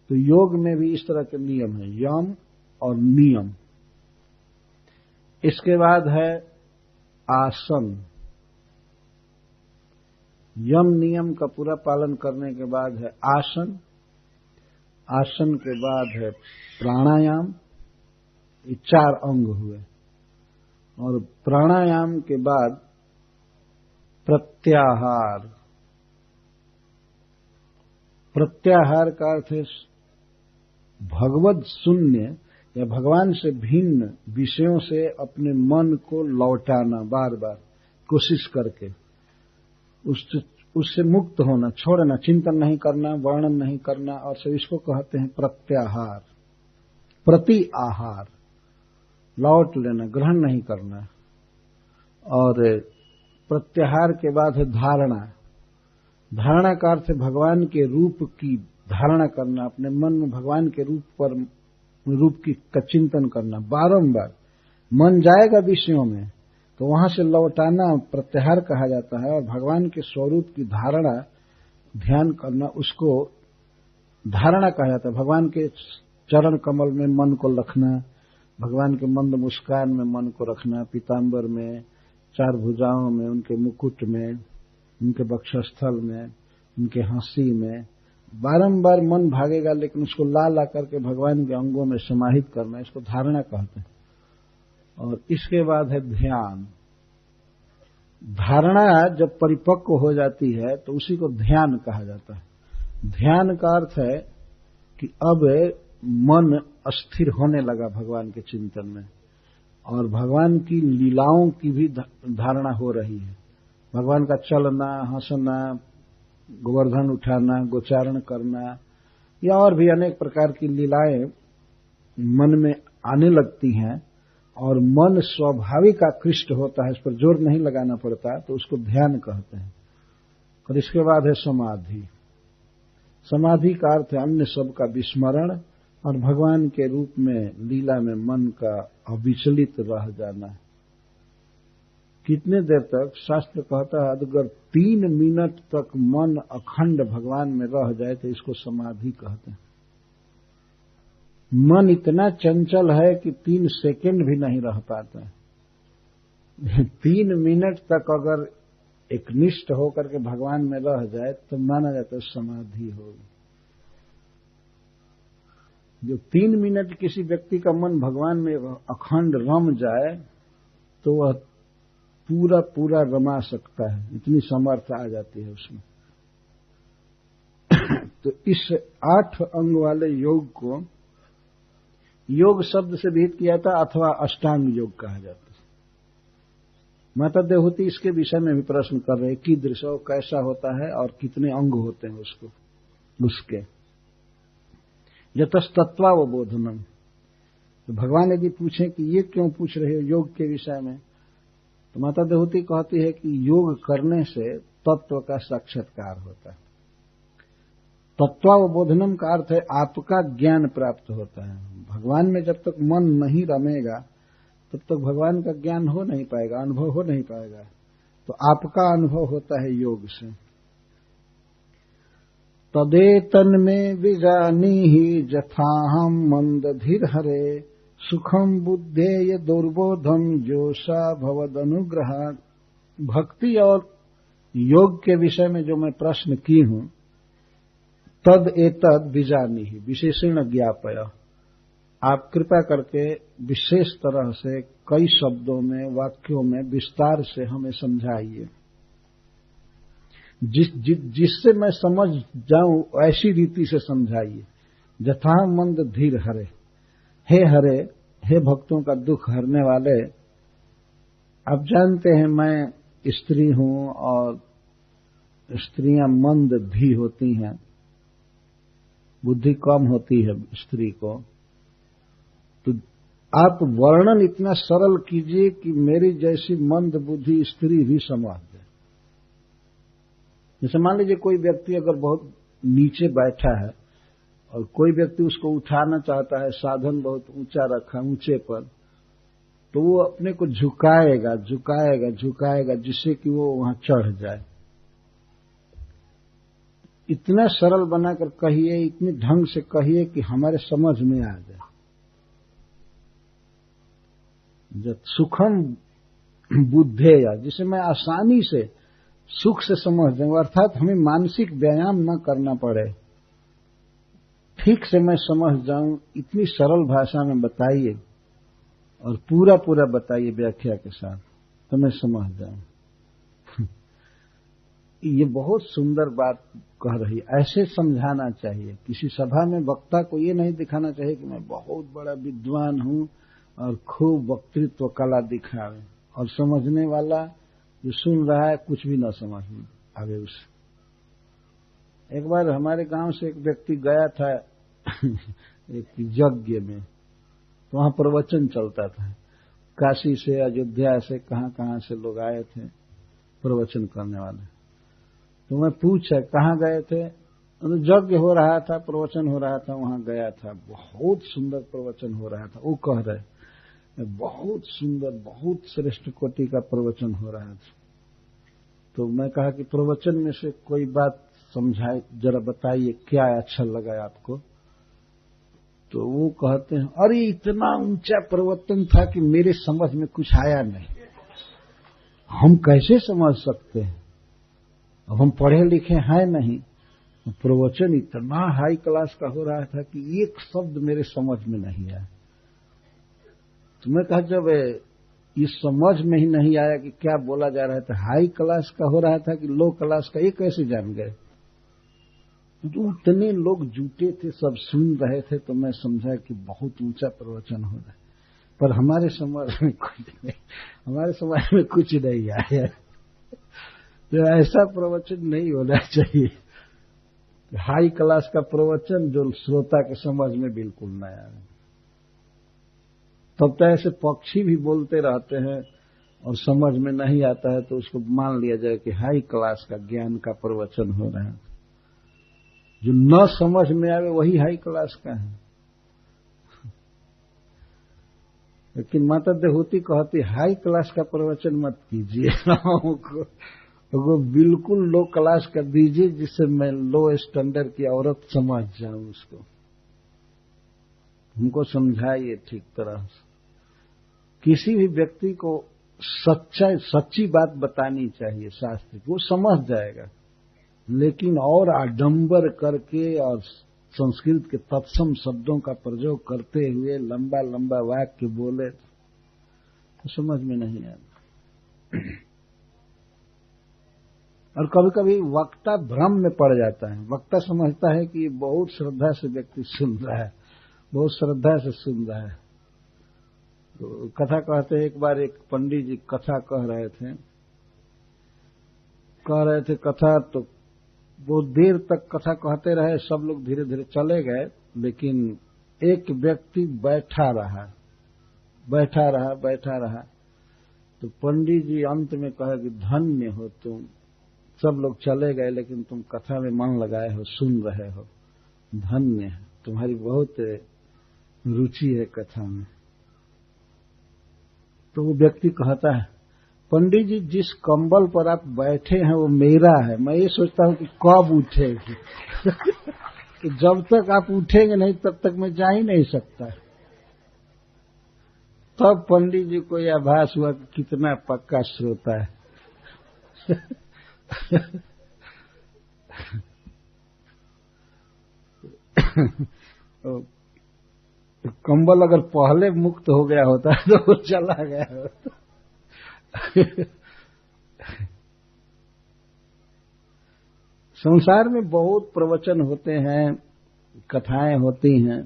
तो योग में भी इस तरह के नियम हैं, यम और नियम। इसके बाद है आसन। यम नियम का पूरा पालन करने के बाद है आसन। आसन के बाद है प्राणायाम। ये 4 अंग हुए। और प्राणायाम के बाद प्रत्याहार। प्रत्याहार का अर्थ है भगवत शून्य या भगवान से भिन्न विषयों से अपने मन को लौटाना, बार बार कोशिश करके उससे मुक्त होना, छोड़ना, चिंतन नहीं करना, वर्णन नहीं करना, और सब इसको कहते हैं प्रत्याहार। प्रति आहार, लौट लेना, ग्रहण नहीं करना। और प्रत्याहार के बाद है धारणा। धारणा का अर्थ है भगवान के रूप की धारणा करना, अपने मन में भगवान के रूप का चिंतन करना बारंबार। मन जाएगा विषयों में तो वहां से लौटाना प्रत्याहार कहा जाता है। और भगवान के स्वरूप की धारणा, ध्यान करना, उसको धारणा कहा जाता है। भगवान के चरण कमल में मन को रखना, भगवान के मंद मुस्कान में मन को रखना, पीताम्बर में, 4 भुजाओं में, उनके मुकुट में, उनके वक्षस्थल में, उनके हंसी में बारंबार मन भागेगा, लेकिन उसको ला ला करके भगवान के अंगों में समाहित करना, इसको धारणा कहते हैं। और इसके बाद है ध्यान। धारणा जब परिपक्व हो जाती है तो उसी को ध्यान कहा जाता है। ध्यान का अर्थ है कि अब मन स्थिर होने लगा भगवान के चिंतन में, और भगवान की लीलाओं की भी धारणा हो रही है। भगवान का चलना, हंसना, गोवर्धन उठाना, गोचारण करना, या और भी अनेक प्रकार की लीलाएं मन में आने लगती हैं, और मन स्वाभाविक आकृष्ट होता है, इस पर जोर नहीं लगाना पड़ता, तो उसको ध्यान कहते हैं। और इसके बाद है समाधि। समाधि का अर्थ है अन्य सब का विस्मरण और भगवान के रूप में, लीला में मन का अविचलित रह जाना। कितने देर तक? शास्त्र कहता है अगर 3 मिनट तक मन अखंड भगवान में रह जाए तो इसको समाधि कहते हैं। मन इतना चंचल है कि 3 सेकंड भी नहीं रह पाता है। 3 मिनट तक अगर एकनिष्ठ होकर के भगवान में रह जाए तो माना जाता है समाधि होगी। जो 3 मिनट किसी व्यक्ति का मन भगवान में अखंड रम जाए तो वह पूरा पूरा रमा सकता है, इतनी समर्थ आ जाती है उसमें। तो इस 8 अंग वाले योग को योग शब्द से विहित किया था अथवा अष्टांग योग कहा जाता है। माता देवहूति इसके विषय में भी प्रश्न कर रहे कीदृश कैसा होता है और कितने अंग होते हैं उसके यतस्तत्वावबोधनम। तो भगवान यदि पूछें कि ये क्यों पूछ रहे हो योग के विषय में, तो माता देवहूति कहती है कि योग करने से तत्व का साक्षात्कार होता है। तत्वावबोधनम का अर्थ है आपका ज्ञान प्राप्त होता है। भगवान में जब तक मन नहीं रमेगा तब तक भगवान का ज्ञान हो नहीं पाएगा, अनुभव हो नहीं पाएगा। तो आपका अनुभव होता है योग से। तदेतन में विजानीहि जथाहम मंदधीर हरे सुखम बुद्धेय दुर्बोधम जोषा भवदनुग्रह। भक्ति और योग के विषय में जो मैं प्रश्न की हूं, तद एतद विजानीहि विशेषण ज्ञापय, आप कृपा करके विशेष तरह से कई शब्दों में वाक्यों में विस्तार से हमें समझाइए, जिससे मैं समझ जाऊं ऐसी रीति से समझाइए। जथा मंद धीर हरे, हे हरे, हे भक्तों का दुख हरने वाले। आप जानते हैं मैं स्त्री हूं और स्त्रियां मंद भी होती हैं, बुद्धि कम होती है स्त्री को। तो आप वर्णन इतना सरल कीजिए कि मेरी जैसी मंद बुद्धि स्त्री भी समझ जाए। जैसे मान लीजिए कोई व्यक्ति अगर बहुत नीचे बैठा है और कोई व्यक्ति उसको उठाना चाहता है, साधन बहुत ऊंचा रखा ऊंचे पर, तो वो अपने को झुकाएगा झुकाएगा झुकाएगा जिससे कि वो वहां चढ़ जाए। इतना सरल बनाकर कहिए, इतने ढंग से कहिए कि हमारे समझ में आ जाए। जब सुखम बुद्धेय, जिसे मैं आसानी से सुख से समझ जाऊं, अर्थात हमें मानसिक व्यायाम न करना पड़े, ठीक से मैं समझ जाऊं, इतनी सरल भाषा में बताइए और पूरा पूरा बताइए व्याख्या के साथ, तो मैं समझ जाऊं। ये बहुत सुंदर बात कह रही, ऐसे समझाना चाहिए। किसी सभा में वक्ता को ये नहीं दिखाना चाहिए कि मैं बहुत बड़ा विद्वान हूं और खूब वक्तृत्व कला दिखावे, और समझने वाला जो सुन रहा है कुछ भी न समझ में आगे उसे। एक बार हमारे गांव से एक व्यक्ति गया था एक यज्ञ में, तो वहां प्रवचन चलता था। काशी से, अयोध्या से, कहां से लोग आए थे प्रवचन करने वाले। तो मैं पूछा कहाँ गए थे, तो यज्ञ हो रहा था, प्रवचन हो रहा था, वहां गया था। बहुत सुंदर प्रवचन हो रहा था। वो कह रहे बहुत सुंदर, बहुत श्रेष्ठ कोटि का प्रवचन हो रहा था। तो मैं कहा कि प्रवचन में से कोई बात समझाए, जरा बताइए क्या अच्छा लगा आपको। तो वो कहते हैं, अरे इतना ऊंचा प्रवचन था कि मेरे समझ में कुछ आया नहीं। हम कैसे समझ सकते हैं, अब हम पढ़े लिखे हैं नहीं। प्रवचन इतना हाई क्लास का हो रहा था कि एक शब्द मेरे समझ में नहीं आया। तो मैं कहा जब ये समझ में ही नहीं आया कि क्या बोला जा रहा था, हाई क्लास का हो रहा था कि लो क्लास का, ये कैसे जान गए। तो उतने लोग जुटे थे, सब सुन रहे थे, तो मैं समझा कि बहुत ऊंचा प्रवचन हो रहा है। पर हमारे समाज में कुछ नहीं आया। तो ऐसा प्रवचन नहीं होना चाहिए, हाई क्लास का प्रवचन जो श्रोता के समझ में बिल्कुल न आए। तब तो ऐसे पक्षी भी बोलते रहते हैं और समझ में नहीं आता है, तो उसको मान लिया जाए कि हाई क्लास का ज्ञान का प्रवचन हो रहा है। जो न समझ में आवे वही हाई क्लास का है। लेकिन माता देवहूति कहती हाई क्लास का प्रवचन मत कीजिए, वो बिल्कुल लो क्लास का दीजिए, जिससे मैं लो स्टैंडर्ड की औरत समझ जाऊं उसको। हमको समझाइए ठीक तरह से। किसी भी व्यक्ति को सच्ची बात बतानी चाहिए शास्त्र की, वो समझ जाएगा। लेकिन और आडंबर करके और संस्कृत के तत्सम शब्दों का प्रयोग करते हुए लंबा लंबा वाक्य बोले तो समझ में नहीं आता। और कभी कभी वक्ता भ्रम में पड़ जाता है। वक्ता समझता है कि बहुत श्रद्धा से व्यक्ति सुन रहा है, बहुत श्रद्धा से सुन रहा है। तो कथा कहते, एक बार एक पंडित जी कथा कह रहे थे कथा, तो बहुत देर तक कथा कहते रहे। सब लोग धीरे धीरे चले गए, लेकिन एक व्यक्ति बैठा रहा। तो पंडित जी अंत में कहे कि धन्य हो तुम, सब लोग चले गए लेकिन तुम कथा में मन लगाए हो, सुन रहे हो, धन्य है, तुम्हारी बहुत रुचि है कथा में। तो वो व्यक्ति कहता है, पंडित जी जिस कंबल पर आप बैठे हैं वो मेरा है, मैं ये सोचता हूं कि कब उठेगी कि जब तक आप उठेंगे नहीं तब तक मैं जा ही नहीं सकता। तब पंडित जी को यह आभास हुआ कि कितना पक्का श्रोता है। कंबल अगर पहले मुक्त हो गया होता तो वो चला गया होता। संसार में बहुत प्रवचन होते हैं, कथाएं होती हैं।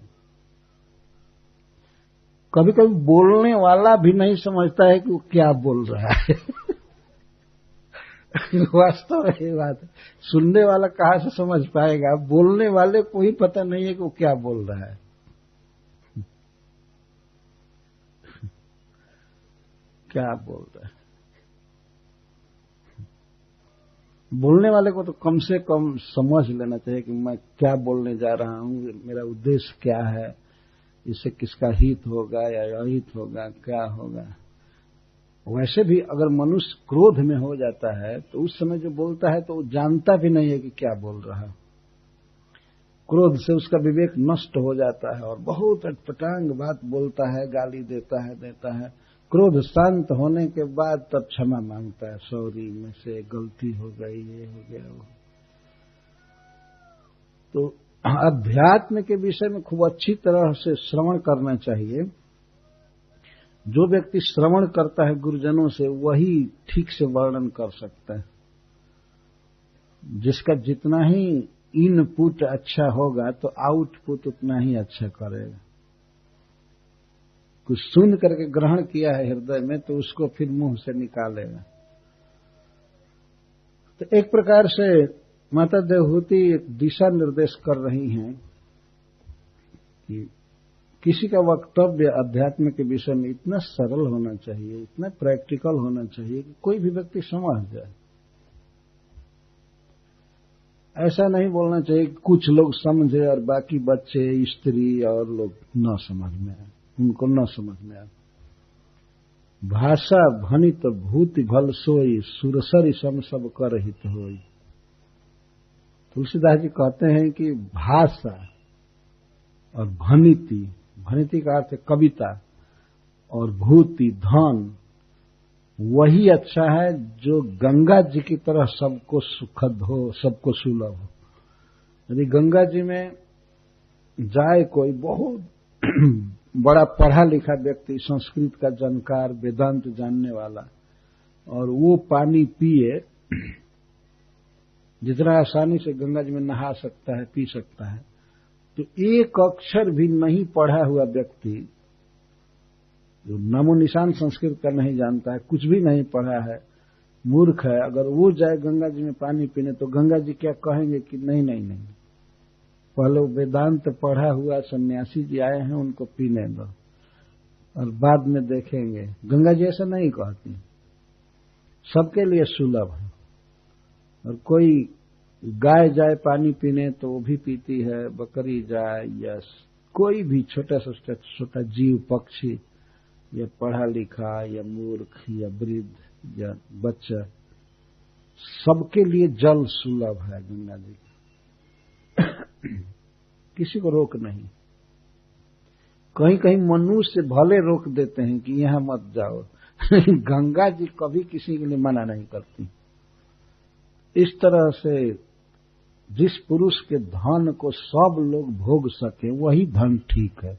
कभी कभी बोलने वाला भी नहीं समझता है कि वो क्या बोल रहा है। वास्तव में ये बात है। सुनने वाला कहाँ से समझ पाएगा? बोलने वाले को ही पता नहीं है कि वो क्या बोल रहा है। क्या बोल रहा है? बोलने वाले को तो कम से कम समझ लेना चाहिए कि मैं क्या बोलने जा रहा हूं, मेरा उद्देश्य क्या है, इससे किसका हित होगा या अहित होगा, क्या होगा। वैसे भी अगर मनुष्य क्रोध में हो जाता है तो उस समय जो बोलता है तो वो जानता भी नहीं है कि क्या बोल रहा है। क्रोध से उसका विवेक नष्ट हो जाता है और बहुत अटपटांग बात बोलता है, गाली देता है। क्रोध शांत होने के बाद तब क्षमा मांगता है, सॉरी में से गलती हो गई, ये हो गया वो। तो अध्यात्म के विषय में खूब अच्छी तरह से श्रवण करना चाहिए। जो व्यक्ति श्रवण करता है गुरुजनों से, वही ठीक से वर्णन कर सकता है। जिसका जितना ही इनपुट अच्छा होगा तो आउटपुट उतना ही अच्छा करेगा। कुछ सुन करके ग्रहण किया है हृदय में तो उसको फिर मुंह से निकालेगा। तो एक प्रकार से माता देवहूति एक दिशा निर्देश कर रही हैं कि किसी का वक्तव्य अध्यात्म के विषय में इतना सरल होना चाहिए, इतना प्रैक्टिकल होना चाहिए कि कोई भी व्यक्ति समझ जाए। ऐसा नहीं बोलना चाहिए कि कुछ लोग समझे और बाकी बच्चे, स्त्री और लोग न समझ में आए, उनको न समझ में आए। भाषा भनित भूति भल सोई, सुरसरी सम सब कर हित होई। तुलसीदास जी कहते हैं कि भाषा और भनिति का अर्थ है कविता, और भूति धन, वही अच्छा है जो गंगा जी की तरह सबको सुखद हो, सबको सुलभ हो। यदि गंगा जी में जाए कोई बहुत बड़ा पढ़ा लिखा व्यक्ति, संस्कृत का जानकार, वेदांत जानने वाला, और वो पानी पिए, जितना आसानी से गंगा जी में नहा सकता है, पी सकता है, तो एक अक्षर भी नहीं पढ़ा हुआ व्यक्ति, जो नामो निशान संस्कृत का नहीं जानता है, कुछ भी नहीं पढ़ा है, मूर्ख है, अगर वो जाए गंगा जी में पानी पीने तो गंगा जी क्या कहेंगे कि नहीं, पहले वेदांत पढ़ा हुआ सन्यासी जी आए हैं, उनको पीने दो और बाद में देखेंगे। गंगा जी ऐसा नहीं कहती, सबके लिए सुलभ है। और कोई गाय जाए पानी पीने तो वो भी पीती है, बकरी जाए या कोई भी छोटा जीव, पक्षी या पढ़ा लिखा या मूर्ख या वृद्ध या बच्चा, सबके लिए जल सुलभ है गंगा जी। किसी को रोक नहीं। कहीं कहीं मनुष्य भले रोक देते हैं कि यहां मत जाओ, गंगा जी कभी किसी के लिए मना नहीं करती। इस तरह से जिस पुरुष के धन को सब लोग भोग सके वही धन ठीक है,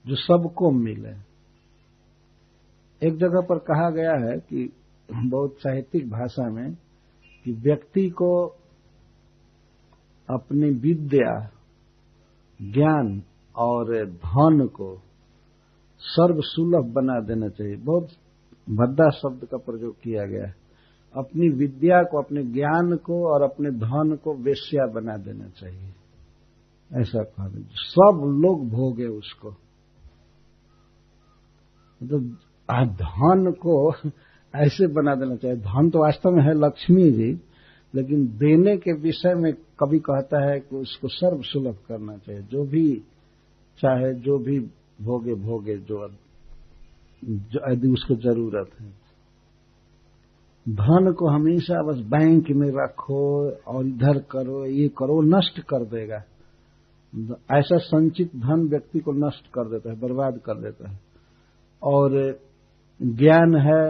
जो सबको मिले। एक जगह पर कहा गया है कि बहुत साहित्यिक भाषा में कि व्यक्ति को अपनी विद्या, ज्ञान और धन को सर्वसुलभ बना देना चाहिए। बहुत भद्दा शब्द का प्रयोग किया गया है। अपनी विद्या को, अपने ज्ञान को और अपने धन को वेश्या बना देना चाहिए, ऐसा कहा। सब लोग भोगे उसको, मतलब धन को ऐसे बना देना चाहिए। धन तो वास्तव में है लक्ष्मी जी, लेकिन देने के विषय में कभी कहता है कि उसको सर्व सुलभ करना चाहिए। जो भी चाहे, जो भी भोगे भोगे, जो यदि उसको जरूरत है। धन को हमेशा बस बैंक में रखो और इधर करो, ये करो, नष्ट कर देगा। ऐसा संचित धन व्यक्ति को नष्ट कर देता है, बर्बाद कर देता है। और ज्ञान है,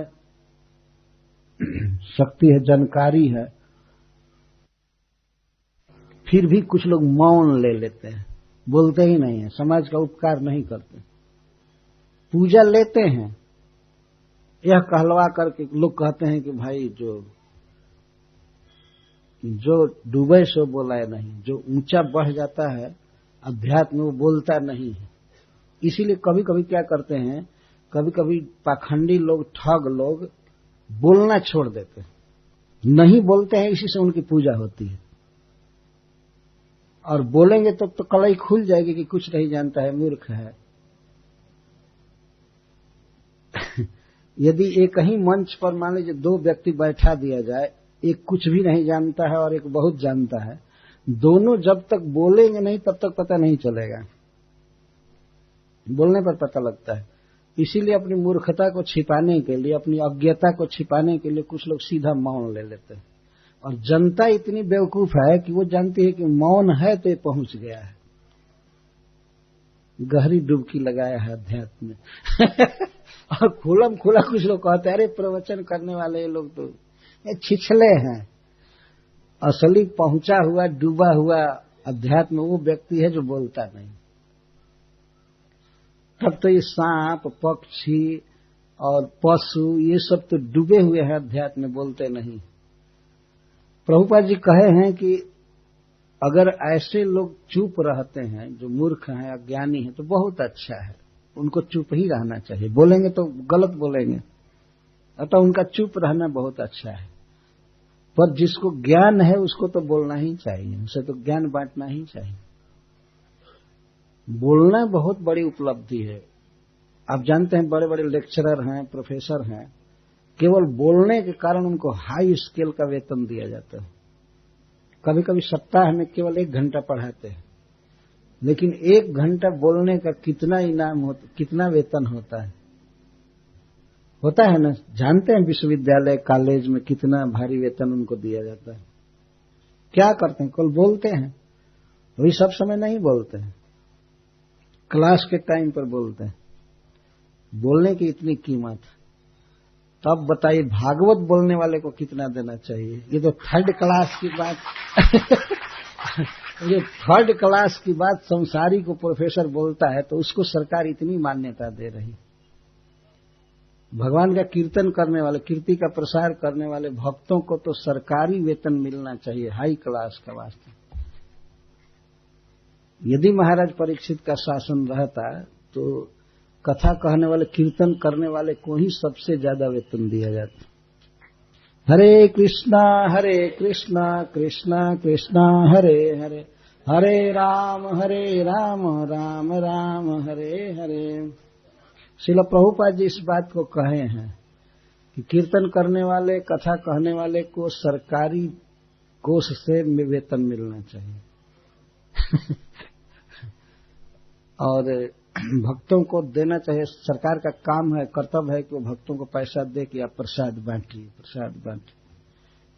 शक्ति है, जानकारी है, फिर भी कुछ लोग मौन ले लेते हैं, बोलते ही नहीं है, समाज का उपकार नहीं करते। पूजा लेते हैं, यह कहलवा करके लोग कहते हैं कि भाई जो डूबे सो बोलाए नहीं, जो ऊंचा बढ़ जाता है अध्यात्म में वो बोलता नहीं है। इसीलिए कभी कभी क्या करते हैं, कभी कभी पाखंडी लोग, ठग लोग बोलना छोड़ देते हैं, नहीं बोलते हैं, इसी से उनकी पूजा होती है। और बोलेंगे तो कलाई खुल जाएगी कि कुछ नहीं जानता है, मूर्ख है। यदि एक ही मंच पर मान लीजिए दो व्यक्ति बैठा दिया जाए, एक कुछ भी नहीं जानता है और एक बहुत जानता है, दोनों जब तक बोलेंगे नहीं तब तक पता नहीं चलेगा, बोलने पर पता लगता है। इसीलिए अपनी मूर्खता को छिपाने के लिए, अपनी अज्ञता को छिपाने के लिए कुछ लोग सीधा मौन ले लेते हैं। और जनता इतनी बेवकूफ है कि वो जानती है कि मौन है तो ये पहुंच गया है, गहरी डुबकी लगाया है अध्यात्म में। और खुलम खुला कुछ लोग कहते हैं, अरे प्रवचन करने वाले ये लोग तो ये छिछले हैं। असली पहुंचा हुआ, डूबा हुआ अध्यात्म वो व्यक्ति है जो बोलता नहीं। तब तो ये सांप, पक्षी और पशु ये सब तो डूबे हुए हैं अध्यात्म में, बोलते नहीं। प्रभुपाद जी कहे हैं कि अगर ऐसे लोग चुप रहते हैं, जो मूर्ख हैं, अज्ञानी हैं, तो बहुत अच्छा है, उनको चुप ही रहना चाहिए। बोलेंगे तो गलत बोलेंगे, अतः उनका चुप रहना बहुत अच्छा है। पर जिसको ज्ञान है उसको तो बोलना ही चाहिए, उसे तो ज्ञान बांटना ही चाहिए। बोलना बहुत बड़ी उपलब्धि है। आप जानते हैं, बड़े बड़े लेक्चरर हैं, प्रोफेसर हैं, केवल बोलने के कारण उनको हाई स्केल का वेतन दिया जाता है। कभी कभी सप्ताह में केवल 1 घंटा पढ़ाते हैं, लेकिन 1 घंटा बोलने का कितना इनाम होता, कितना वेतन होता है ना। जानते हैं विश्वविद्यालय, कॉलेज में कितना भारी वेतन उनको दिया जाता है। क्या करते हैं, केवल बोलते हैं। वही सब समय नहीं बोलते हैं, क्लास के टाइम पर बोलते हैं। बोलने की इतनी कीमत, तब बताइए भागवत बोलने वाले को कितना देना चाहिए। ये तो 3rd क्लास की बात ये 3rd क्लास की बात संसारी को प्रोफेसर बोलता है तो उसको सरकार इतनी मान्यता दे रही। भगवान का कीर्तन करने वाले, कीर्ति का प्रसार करने वाले भक्तों को तो सरकारी वेतन मिलना चाहिए, हाई क्लास का वास्ते। यदि महाराज परीक्षित का शासन रहता तो कथा कहने वाले, कीर्तन करने वाले को ही सबसे ज्यादा वेतन दिया जाता। हरे कृष्णा कृष्णा कृष्णा हरे हरे, हरे राम राम राम हरे हरे। श्रील प्रभुपाद जी इस बात को कहे हैं कि कीर्तन करने वाले, कथा कहने वाले को सरकारी कोष से वेतन मिलना चाहिए। और भक्तों को देना चाहिए। सरकार का काम है, कर्तव्य है कि वो भक्तों को पैसा दे कि आप प्रसाद बांटिए, प्रसाद बांटिए।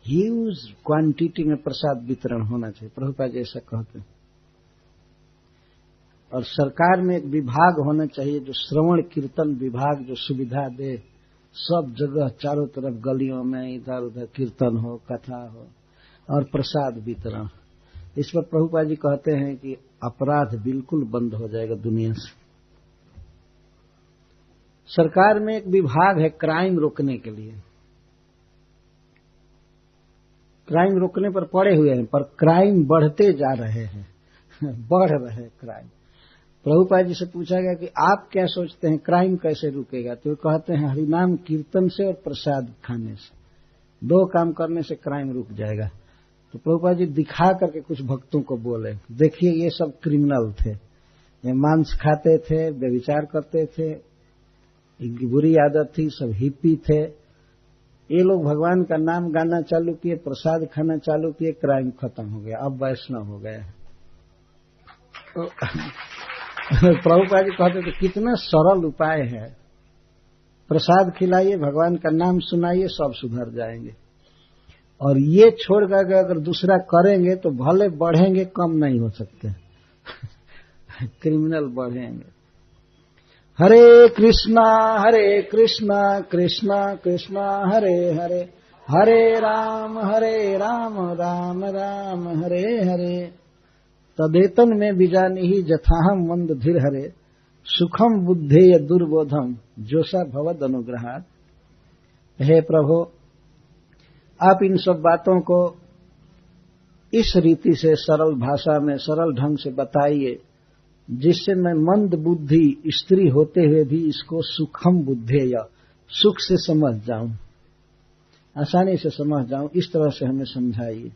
ह्यूज क्वांटिटी में प्रसाद वितरण होना चाहिए। प्रभुपाद जी ऐसा कहते हैं। और सरकार में एक विभाग होना चाहिए जो श्रवण कीर्तन विभाग जो सुविधा दे, सब जगह चारों तरफ गलियों में इधर उधर कीर्तन हो, कथा हो और प्रसाद वितरण। इस पर प्रभुपाद जी कहते हैं कि अपराध बिल्कुल बंद हो जाएगा दुनिया से। सरकार में एक विभाग है क्राइम रोकने के लिए, क्राइम रोकने पर पड़े हुए हैं, पर क्राइम बढ़ते जा रहे हैं बढ़ रहे क्राइम। प्रभुपाद जी से पूछा गया कि आप क्या सोचते हैं क्राइम कैसे रुकेगा, तो वे कहते हैं हरिनाम कीर्तन से और प्रसाद खाने से, 2 काम करने से क्राइम रुक जाएगा। तो प्रभुपाद जी दिखा करके कुछ भक्तों को बोले, देखिए ये सब क्रिमिनल थे, ये मांस खाते थे, व्यभिचार करते थे, इनकी बुरी आदत थी, सब हिप्पी थे, ये लोग भगवान का नाम गाना चालू किए, प्रसाद खाना चालू किए, क्राइम खत्म हो गया, अब वैष्णव हो गया। प्रभुपाद जी कहते थे कितना सरल उपाय है, प्रसाद खिलाइए, भगवान का नाम सुनाइए, सब सुधर जाएंगे। और ये छोड़कर अगर दूसरा करेंगे तो भले बढ़ेंगे, कम नहीं हो सकते क्रिमिनल बढ़ेंगे। हरे कृष्णा कृष्णा कृष्णा हरे हरे, हरे राम राम राम हरे हरे। तदेतन में बीजानिहि जथाहम मंद धीर हरे, सुखम बुद्धेय दुर्बोधम जोसा भवद अनुग्रहात्। हे प्रभु, आप इन सब बातों को इस रीति से सरल भाषा में सरल ढंग से बताइए जिससे मैं मंद बुद्धि स्त्री होते हुए भी इसको सुखम बुद्धेय सुख से समझ जाऊं, आसानी से समझ जाऊं, इस तरह से हमें समझाइए।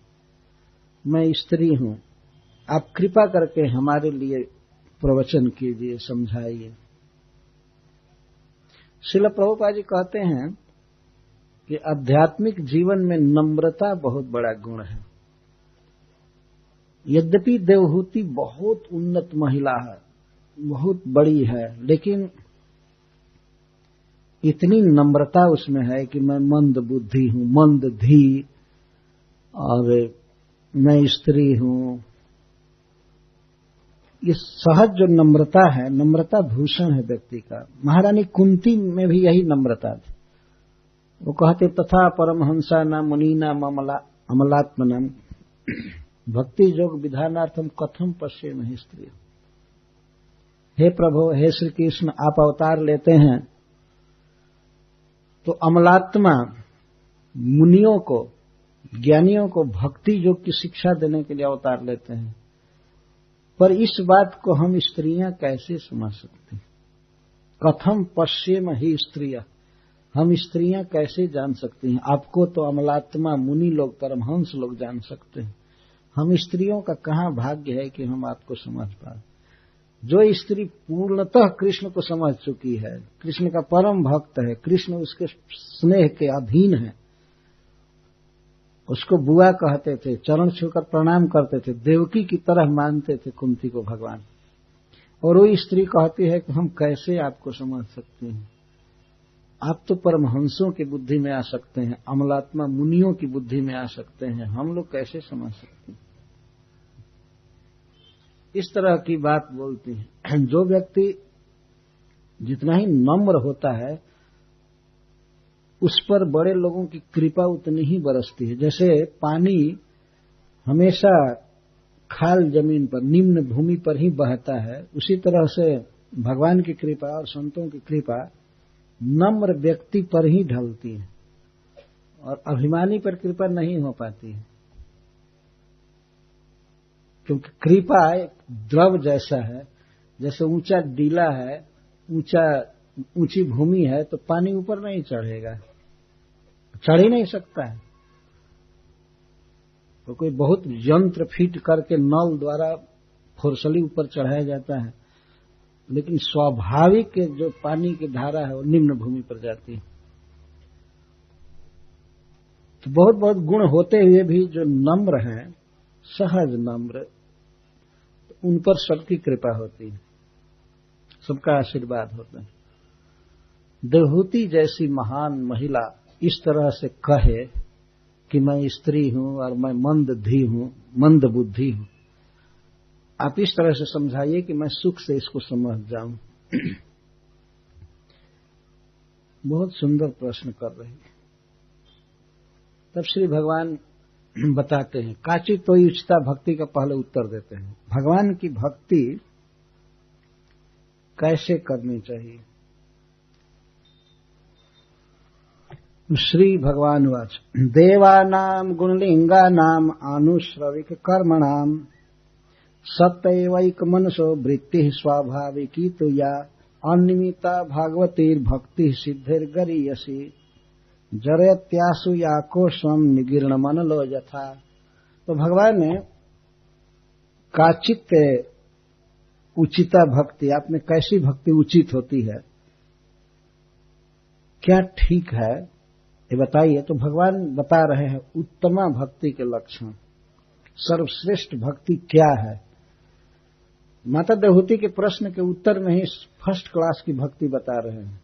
मैं स्त्री हूं, आप कृपा करके हमारे लिए प्रवचन कीजिए, समझाइए। श्रील प्रभुपाद जी कहते हैं कि आध्यात्मिक जीवन में नम्रता बहुत बड़ा गुण है। यद्यपि देवहूति बहुत उन्नत महिला है, बहुत बड़ी है, लेकिन इतनी नम्रता उसमें है कि मैं मंद बुद्धि हूं, मंद धी, और मैं स्त्री हूं। ये सहज जो नम्रता है, नम्रता भूषण है व्यक्ति का। महारानी कुंती में भी यही नम्रता थी। वो कहते तथा परमहंसा नाम मुनीनाम अमलात्मनाम भक्ति योग विधानार्थम कथम पश्येम हि स्त्री। हे प्रभु, हे श्री कृष्ण, आप अवतार लेते हैं तो अमलात्मा मुनियों को, ज्ञानियों को भक्ति योग की शिक्षा देने के लिए अवतार लेते हैं, पर इस बात को हम स्त्रियां कैसे समझ सकते हैं? कथम पश्येम हि स्त्रियः, हम स्त्रियां कैसे जान सकती हैं? आपको तो अमलात्मा मुनि लोग, परमहंस लोग जान सकते हैं, हम स्त्रियों का कहां भाग्य है कि हम आपको समझ पाए। जो स्त्री पूर्णतः कृष्ण को समझ चुकी है, कृष्ण का परम भक्त है, कृष्ण उसके स्नेह के अधीन है, उसको बुआ कहते थे, चरण छूकर प्रणाम करते थे, देवकी की तरह मानते थे कुंती को भगवान, और वो स्त्री कहती है कि हम कैसे आपको समझ सकते हैं? आप तो परमहंसों की बुद्धि में आ सकते हैं, अमलात्मा मुनियों की बुद्धि में आ सकते हैं, हम लोग कैसे समझ सकते हैं? इस तरह की बात बोलती है। जो व्यक्ति जितना ही नम्र होता है, उस पर बड़े लोगों की कृपा उतनी ही बरसती है। जैसे पानी हमेशा खाल जमीन पर, निम्न भूमि पर ही बहता है, उसी तरह से भगवान की कृपा और संतों की कृपा नम्र व्यक्ति पर ही ढलती है, और अभिमानी पर कृपा नहीं हो पाती है। क्योंकि कृपा एक द्रव जैसा है, जैसे ऊंचा टीला है, ऊंची भूमि है, तो पानी ऊपर नहीं चढ़ेगा, चढ़ ही नहीं सकता है। तो कोई बहुत यंत्र फिट करके नल द्वारा फोर्सली ऊपर चढ़ाया जाता है, लेकिन स्वाभाविक जो पानी की धारा है वो निम्न भूमि पर जाती है। तो बहुत बहुत गुण होते हुए भी जो नम्र है, सहज नम्र, उन पर सबकी कृपा होती है, सबका आशीर्वाद होता है। देवहूति जैसी महान महिला इस तरह से कहे कि मैं स्त्री हूं और मैं मंद धी हूं, मंद बुद्धि हूं, आप इस तरह से समझाइए कि मैं सुख से इसको समझ जाऊं। बहुत सुंदर प्रश्न कर रही है। तब श्री भगवान बताते हैं, काचित तो उचिता भक्ति का पहले उत्तर देते हैं। भगवान की भक्ति कैसे करनी चाहिए। श्री भगवान वाच, देवानाम गुणलिंगानाम अनुश्रविक कर्मणाम सत्यवैक मनसो वृत्ति स्वाभाविकी तो या अनिमिता भागवतीर भक्ति सिद्धिर्गरीयसी जरत्यासु या कोशम निगीर्ण मन लो यथा। तो भगवान ने काचित उचिता भक्ति, आप में कैसी भक्ति उचित होती है, क्या ठीक है, ये बताइए। तो भगवान बता रहे हैं उत्तमा भक्ति के लक्षण, सर्वश्रेष्ठ भक्ति क्या है। माता देवहूति के प्रश्न के उत्तर में ही फर्स्ट क्लास की भक्ति बता रहे हैं।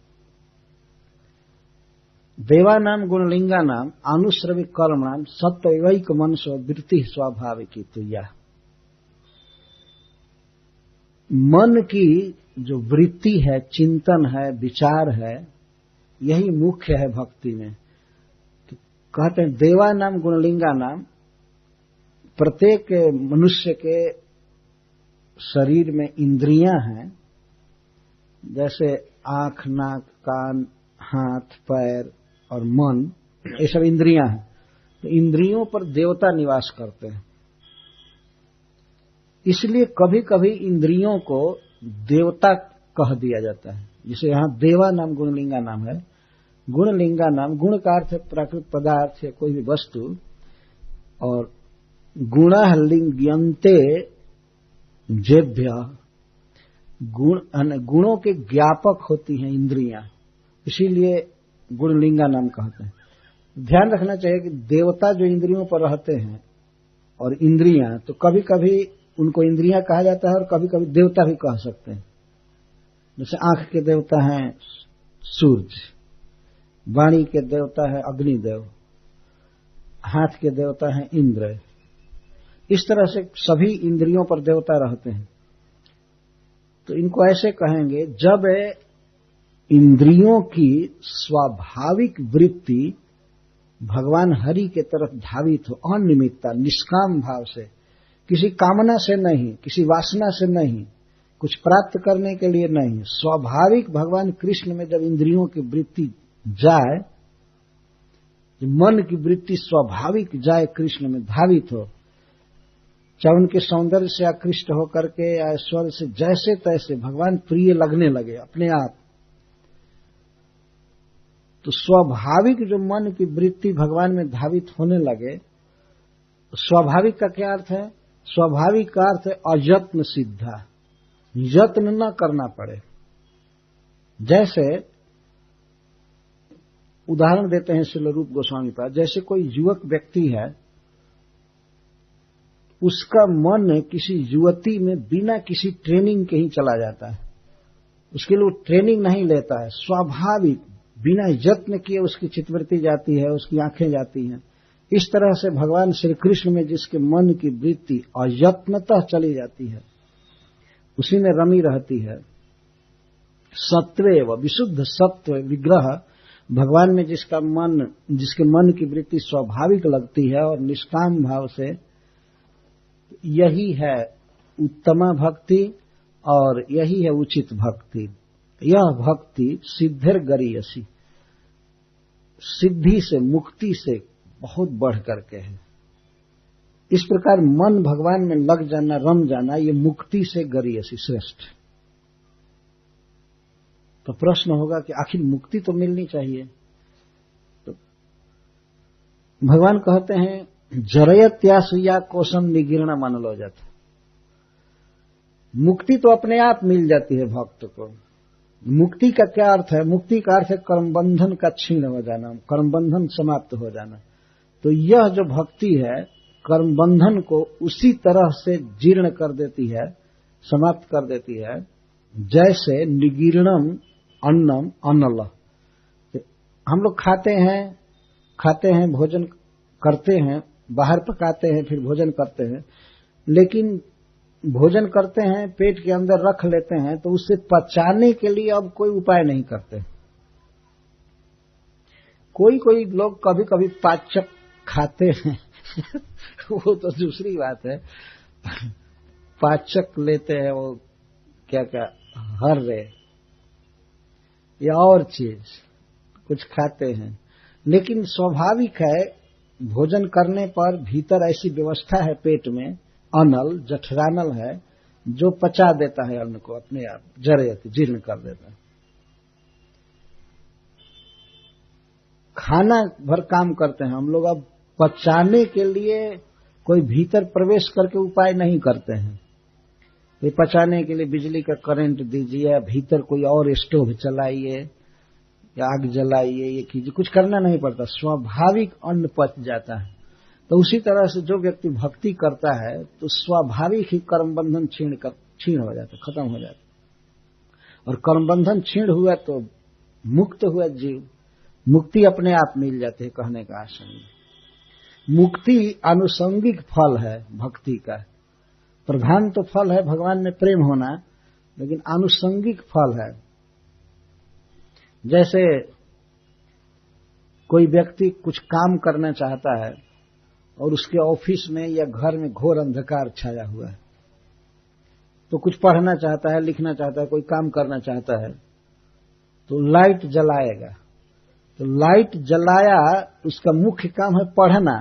देवानाम गुणलिंगानाम अनुश्रविक कर्मणाम सत्यवैक मनसो वृत्ति स्वाभाविकी तो या। मन की जो वृत्ति है, चिंतन है, विचार है, यही मुख्य है भक्ति में। तो कहते हैं देवानाम गुणलिंगानाम, प्रत्येक मनुष्य के शरीर में इंद्रियां हैं, जैसे आंख, नाक, कान, हाथ, पैर और मन, ये सब इंद्रियां हैं। तो इंद्रियों पर देवता निवास करते हैं, इसलिए कभी कभी इंद्रियों को देवता कह दिया जाता है। जिसे यहां देवा नाम गुणलिंगा नाम है। गुणलिंगा नाम, गुण का अर्थ है प्राकृतिक पदार्थ या कोई भी वस्तु, और गुण लिंग्यंते जेभ्य, गुणों के ज्ञापक होती हैं इंद्रियां, इसीलिए गुणलिंगा नाम कहते हैं। ध्यान रखना चाहिए कि देवता जो इंद्रियों पर रहते हैं और इंद्रियां, तो कभी कभी उनको इंद्रियां कहा जाता है और कभी कभी देवता भी कह सकते हैं। जैसे आंख के देवता हैं सूर्य, वाणी के देवता है अग्निदेव, हाथ के देवता हैं इंद्र। इस तरह से सभी इंद्रियों पर देवता रहते हैं। तो इनको ऐसे कहेंगे जब इंद्रियों की स्वाभाविक वृत्ति भगवान हरि के तरफ धावित हो, अनिमित्ता, निष्काम भाव से, किसी कामना से नहीं, किसी वासना से नहीं, कुछ प्राप्त करने के लिए नहीं, स्वाभाविक भगवान कृष्ण में जब इंद्रियों की वृत्ति जाए, मन की वृत्ति स्वाभाविक जाए, कृष्ण में धावित हो, चाहे उनके सौंदर्य से आकृष्ट होकर के या स्वर से, जैसे तैसे भगवान प्रिय लगने लगे अपने आप, तो स्वाभाविक जो मन की वृत्ति भगवान में धावित होने लगे। स्वाभाविक का क्या अर्थ है? स्वाभाविक का अर्थ है अयत्न सिद्धा, यत्न न करना पड़े। जैसे उदाहरण देते हैं श्रील रूप गोस्वामी पाद, जैसे कोई युवक व्यक्ति है, उसका मन किसी युवती में बिना किसी ट्रेनिंग के ही चला जाता है, उसके लिए वो ट्रेनिंग नहीं लेता है, स्वाभाविक बिना यत्न किए उसकी चित्तवृत्ति जाती है, उसकी आंखें जाती हैं। इस तरह से भगवान श्री कृष्ण में जिसके मन की वृत्ति अयत्नतः चली जाती है, उसी में रमी रहती है। सत्वेव, विशुद्ध सत्व विग्रह, भगवान में जिसके मन की वृत्ति स्वाभाविक लगती है और निष्काम भाव से, यही है उत्तमा भक्ति और यही है उचित भक्ति। यह भक्ति सिद्धिर्गरीयसी, सिद्धि से, मुक्ति से बहुत बढ़ करके है। इस प्रकार मन भगवान में लग जाना, रम जाना, ये मुक्ति से गरीयसी, श्रेष्ठ। तो प्रश्न होगा कि आखिर मुक्ति तो मिलनी चाहिए। तो भगवान कहते हैं जरयत्यासुया कोशम निगीर्ण मनलो जाता। मुक्ति तो अपने आप मिल जाती है भक्त को। मुक्ति का क्या अर्थ है? मुक्ति का अर्थ है कर्म बंधन का क्षीण हो जाना, कर्म बंधन समाप्त हो जाना। तो यह जो भक्ति है कर्म बंधन को उसी तरह से जीर्ण कर देती है, समाप्त कर देती है, जैसे निगीर्णम अन्नम अन्नल। हम लोग खाते हैं, भोजन करते हैं, बाहर पकाते हैं, फिर भोजन करते हैं, लेकिन भोजन करते हैं, पेट के अंदर रख लेते हैं, तो उसे पचाने के लिए अब कोई उपाय नहीं करते। कोई कोई लोग कभी कभी पाचक खाते हैं वो तो दूसरी बात है। पाचक लेते हैं, वो क्या क्या हर्रे या और चीज कुछ खाते हैं, लेकिन स्वाभाविक है भोजन करने पर भीतर ऐसी व्यवस्था है पेट में, अनल जठरानल है जो पचा देता है अन्न को, अपने आप जरयति जीर्ण कर देता है। खाना भर काम करते हैं हम लोग, अब पचाने के लिए कोई भीतर प्रवेश करके उपाय नहीं करते हैं। ये पचाने के लिए बिजली का करंट दीजिए, भीतर कोई और स्टोव चलाइए या आग जलाइए, ये कीजिए, कुछ करना नहीं पड़ता, स्वाभाविक अन्न पच जाता है। तो उसी तरह से जो व्यक्ति भक्ति करता है तो स्वाभाविक ही कर्म बंधन क्षीण हो जाता, खत्म हो जाता। और कर्म बंधन क्षीण हुआ तो मुक्त हुआ जीव, मुक्ति अपने आप मिल जाती है। कहने का आशय मुक्ति आनुषंगिक फल है भक्ति का, प्रधान तो फल है भगवान में प्रेम होना, लेकिन आनुषंगिक फल है। जैसे कोई व्यक्ति कुछ काम करना चाहता है और उसके ऑफिस में या घर में घोर अंधकार छाया हुआ है, तो कुछ पढ़ना चाहता है, लिखना चाहता है, कोई काम करना चाहता है, तो लाइट जलाएगा। तो लाइट जलाया, उसका मुख्य काम है पढ़ना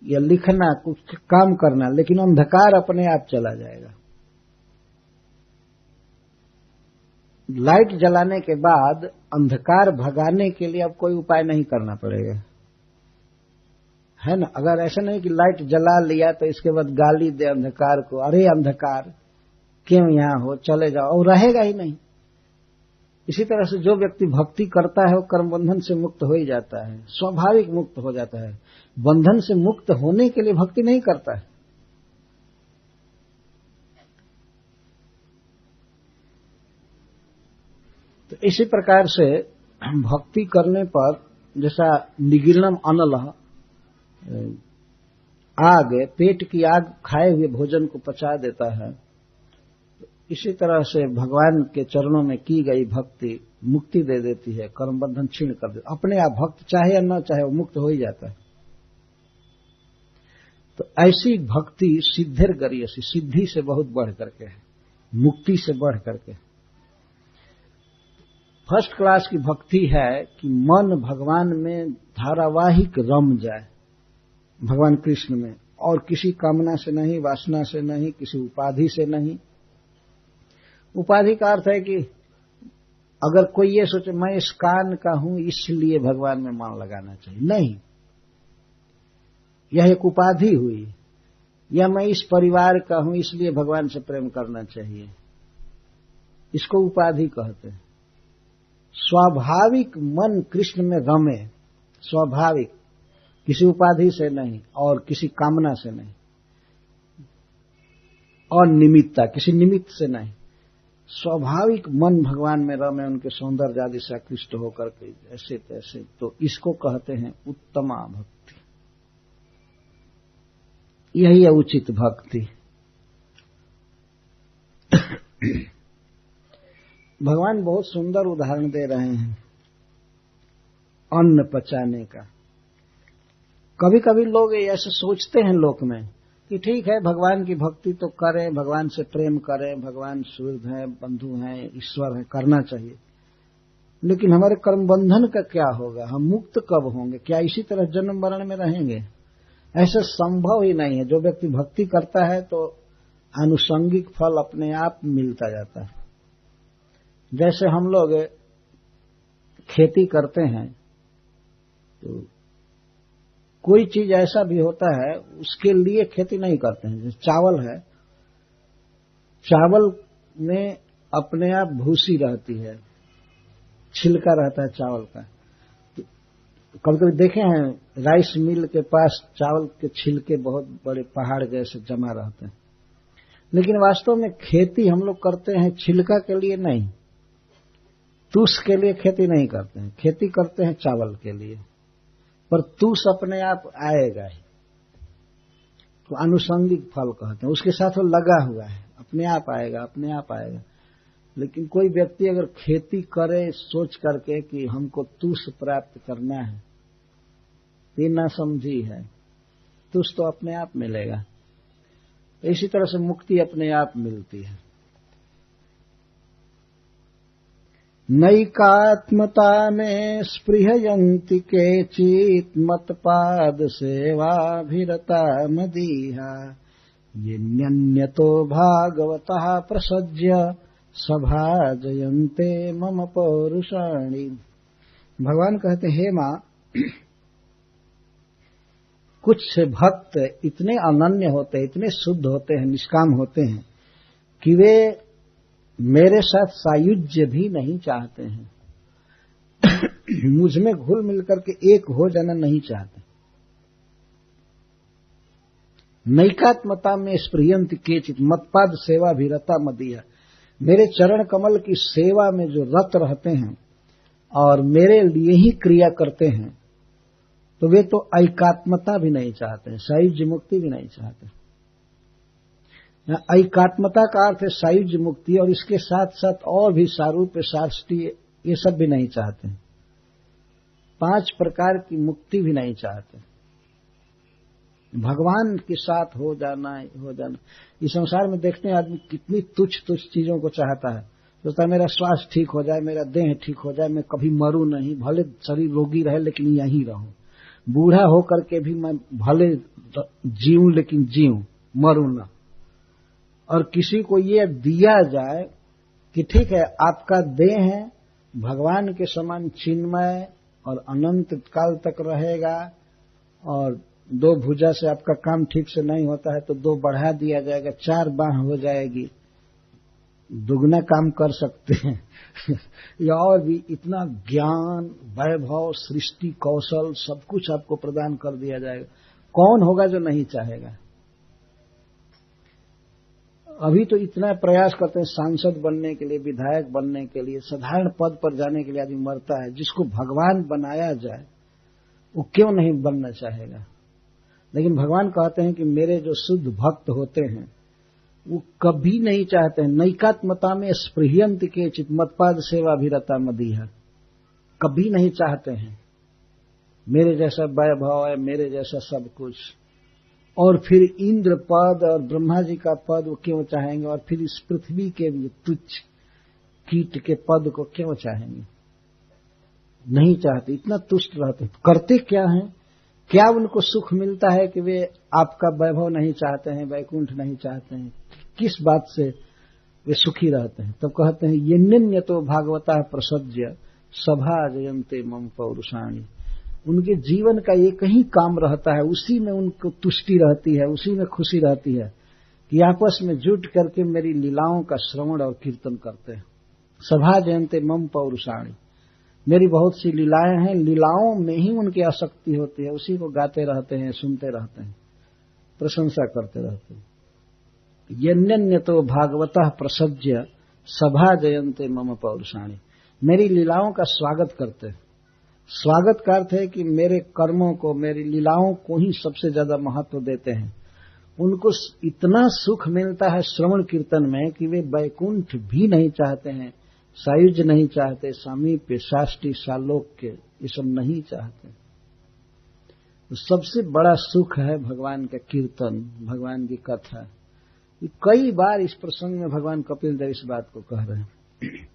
या लिखना, कुछ काम करना, लेकिन अंधकार अपने आप चला जाएगा। लाइट जलाने के बाद अंधकार भगाने के लिए अब कोई उपाय नहीं करना पड़ेगा, है ना। अगर ऐसा नहीं कि लाइट जला लिया तो इसके बाद गाली दे अंधकार को, अरे अंधकार क्यों यहां हो, चले जाओ, और रहेगा ही नहीं। इसी तरह से जो व्यक्ति भक्ति करता है वो कर्म बंधन से मुक्त हो ही जाता है, स्वाभाविक मुक्त हो जाता है। बंधन से मुक्त होने के लिए भक्ति नहीं करता है। तो इसी प्रकार से भक्ति करने पर जैसा निगीर्णम अनलः, आग, पेट की आग खाए हुए भोजन को पचा देता है, इसी तरह से भगवान के चरणों में की गई भक्ति मुक्ति दे देती है, कर्म बंधन क्षीण कर देती, अपने आप भक्त चाहे या न चाहे वो मुक्त हो ही जाता है। तो ऐसी भक्ति सिद्धिर गरीयसी, सिद्धि से बहुत बढ़ करके है, मुक्ति से बढ़ करके। फर्स्ट क्लास की भक्ति है कि मन भगवान में धारावाहिक रम जाए, भगवान कृष्ण में, और किसी कामना से नहीं, वासना से नहीं, किसी उपाधि से नहीं। उपाधि का अर्थ है कि अगर कोई ये सोचे मैं इस कान का हूं इसलिए भगवान में मन लगाना चाहिए, नहीं, यह एक उपाधि हुई। या मैं इस परिवार का हूं इसलिए भगवान से प्रेम करना चाहिए, इसको उपाधि कहते हैं। स्वाभाविक मन कृष्ण में रमे, स्वाभाविक, किसी उपाधि से नहीं और किसी कामना से नहीं, और निमित्ता, किसी निमित्त से नहीं, स्वाभाविक मन भगवान में रमे, उनके सौंदर्य आदि से आकृष्ट होकर के ऐसे तैसे, तो इसको कहते हैं उत्तमा भक्ति। यही है उचित भक्ति। भगवान बहुत सुंदर उदाहरण दे रहे हैं अन्न पचाने का। कभी कभी लोग ऐसे सोचते हैं लोक में कि ठीक है भगवान की भक्ति तो करें, भगवान से प्रेम करें, भगवान सुहृद हैं, बंधु हैं, ईश्वर है, करना चाहिए, लेकिन हमारे कर्म बंधन का क्या होगा, हम मुक्त कब होंगे, क्या इसी तरह जन्म मरण में रहेंगे? ऐसा संभव ही नहीं है। जो व्यक्ति भक्ति करता है तो आनुषंगिक फल अपने आप मिलता जाता है। जैसे हम लोग खेती करते हैं तो कोई चीज ऐसा भी होता है उसके लिए खेती नहीं करते हैं। जैसे चावल है, चावल में अपने आप भूसी रहती है, छिलका रहता है चावल का। तो कभी कभी देखे हैं राइस मिल के पास चावल के छिलके बहुत बड़े पहाड़ जैसे जमा रहते हैं, लेकिन वास्तव में खेती हम लोग करते हैं छिलका के लिए नहीं, तूस के लिए खेती नहीं करते हैं, खेती करते हैं चावल के लिए, पर तूस अपने आप आएगा ही। उसको आनुषंगिक फल कहते हैं, उसके साथ वो लगा हुआ है, अपने आप आएगा, अपने आप आएगा। लेकिन कोई व्यक्ति अगर खेती करे सोच करके कि हमको तुष प्राप्त करना है, ये ना समझी है, तुष तो अपने आप मिलेगा। इसी तरह से मुक्ति अपने आप मिलती है। नैकात्मता में स्पृहयन्ति केचित् मत्पाद सेवाभिरता मदीहा ये न्यन्यतो भागवतः प्रसज्य सभाजयन्ते मम पौरुषाणि। भगवान कहते हे मां, कुछ भक्त इतने अनन्य होते हैं, इतने शुद्ध होते हैं, निष्काम होते हैं कि वे मेरे साथ सायुज्य भी नहीं चाहते हैं। मुझ में घुल मिलकर के एक हो जाना नहीं चाहते। नैकात्मता में स्पृहयन्ति केचित् मत्पाद सेवा भी रता मदीहा, मेरे चरण कमल की सेवा में जो रत रहते हैं और मेरे लिए ही क्रिया करते हैं, तो वे तो ऐकात्मता भी नहीं चाहते, सायुज्य मुक्ति भी नहीं चाहते। ऐकात्मता का अर्थ है सायुज्य मुक्ति, और इसके साथ साथ और भी सारूप्य साष्टी ये सब भी नहीं चाहते। 5 प्रकार की मुक्ति भी नहीं चाहते। भगवान के साथ हो जाना। इस संसार में देखते हैं आदमी कितनी तुच्छ तुच्छ चीजों को चाहता है। सोचता है मेरा स्वास्थ्य ठीक हो जाए, मेरा देह ठीक हो जाए, मैं कभी मरूं नहीं, भले शरीर रोगी रहे लेकिन यहीं रहूं, बूढ़ा होकर के भी मैं भले जीऊं लेकिन जीऊं, मरूं ना। और किसी को ये दिया जाए कि ठीक है आपका देह है भगवान के समान चिन्मय और अनंत काल तक रहेगा, और 2 भुजा से आपका काम ठीक से नहीं होता है तो 2 बढ़ा दिया जाएगा, 4 बाह हो जाएगी, दुगना काम कर सकते हैं। या और भी इतना ज्ञान, वैभव, सृष्टि कौशल सब कुछ आपको प्रदान कर दिया जाएगा। कौन होगा जो नहीं चाहेगा? अभी तो इतना प्रयास करते हैं सांसद बनने के लिए, विधायक बनने के लिए, साधारण पद पर जाने के लिए आदमी मरता है। जिसको भगवान बनाया जाए वो क्यों नहीं बनना चाहेगा? लेकिन भगवान कहते हैं कि मेरे जो शुद्ध भक्त होते हैं वो कभी नहीं चाहते हैं। नैकात्मता में स्पृहयन्ति केचित् मत्पाद सेवा भी रता मदीहा, कभी नहीं चाहते हैं मेरे जैसा वैभव है, मेरे जैसा सब कुछ। और फिर इंद्र पद और ब्रह्मा जी का पद वो क्यों चाहेंगे? और फिर इस पृथ्वी के भी तुच्छ कीट के पद को क्यों चाहेंगे? नहीं चाहते, इतना तुष्ट रहते। करते क्या हैं? क्या उनको सुख मिलता है कि वे आपका वैभव नहीं चाहते हैं, वैकुंठ नहीं चाहते हैं? किस बात से वे सुखी रहते हैं? तब कहते हैं यन्यन्य तो भागवता प्रसज्य सभा जयन्ते मम पौरुषाणि। उनके जीवन का एक ही काम रहता है, उसी में उनको तुष्टि रहती है, उसी में खुशी रहती है कि आपस में जुट करके मेरी लीलाओं का श्रवण और कीर्तन करते हैं। सभा जयन्ते मम पौरुषाणि, मेरी बहुत सी लीलाएं हैं, लीलाओं में ही उनकी आसक्ति होती है, उसी को गाते रहते हैं, सुनते रहते हैं, प्रशंसा करते रहते हैं। यन्यन्य तो भागवतः प्रसज्य सभा जयन्ते मम पौरुषाणि, मेरी लीलाओं का स्वागत करते हैं। स्वागत का अर्थ है कि मेरे कर्मों को, मेरी लीलाओं को ही सबसे ज्यादा महत्व देते हैं। उनको इतना सुख मिलता है श्रवण कीर्तन में कि वे वैकुंठ भी नहीं चाहते हैं, सायुज्य नहीं चाहते, सामीप्य, साष्टि, सालोक्य ये सब नहीं चाहते। तो सबसे बड़ा सुख है भगवान का कीर्तन, भगवान की कथा। कई बार इस प्रसंग में भगवान कपिल देव इस बात को कह रहे हैं।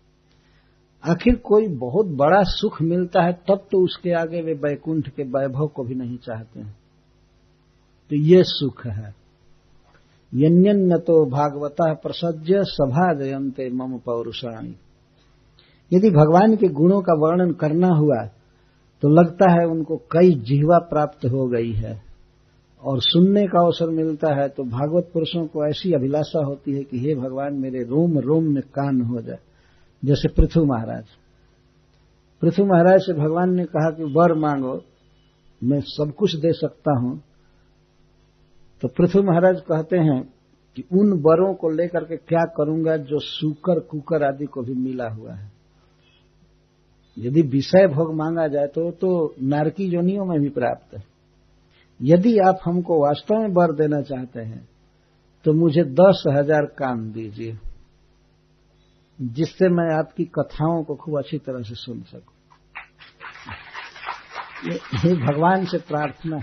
आखिर कोई बहुत बड़ा सुख मिलता है तब तो उसके आगे वे वैकुंठ के वैभव को भी नहीं चाहते हैं। तो ये सुख है। यन्यन्य तो भागवतः प्रसज्य सभा जयन्ते मम पौरुषाणि। यदि भगवान के गुणों का वर्णन करना हुआ तो लगता है उनको कई जिह्वा प्राप्त हो गई है, और सुनने का अवसर मिलता है तो भागवत पुरुषों को ऐसी अभिलाषा होती है कि हे भगवान मेरे रोम रोम में कान हो जाए। जैसे पृथु महाराज से भगवान ने कहा कि वर मांगो, मैं सब कुछ दे सकता हूं। तो पृथु महाराज कहते हैं कि उन वरों को लेकर के क्या करूंगा जो सूकर कुकर आदि को भी मिला हुआ है। यदि विषय भोग मांगा जाए तो नारकी योनियों में भी प्राप्त है। यदि आप हमको वास्तव में वर देना चाहते हैं तो मुझे 10,000 कान दीजिए, जिससे मैं आपकी कथाओं को खूब अच्छी तरह से सुन सकूं। ये भगवान से प्रार्थना।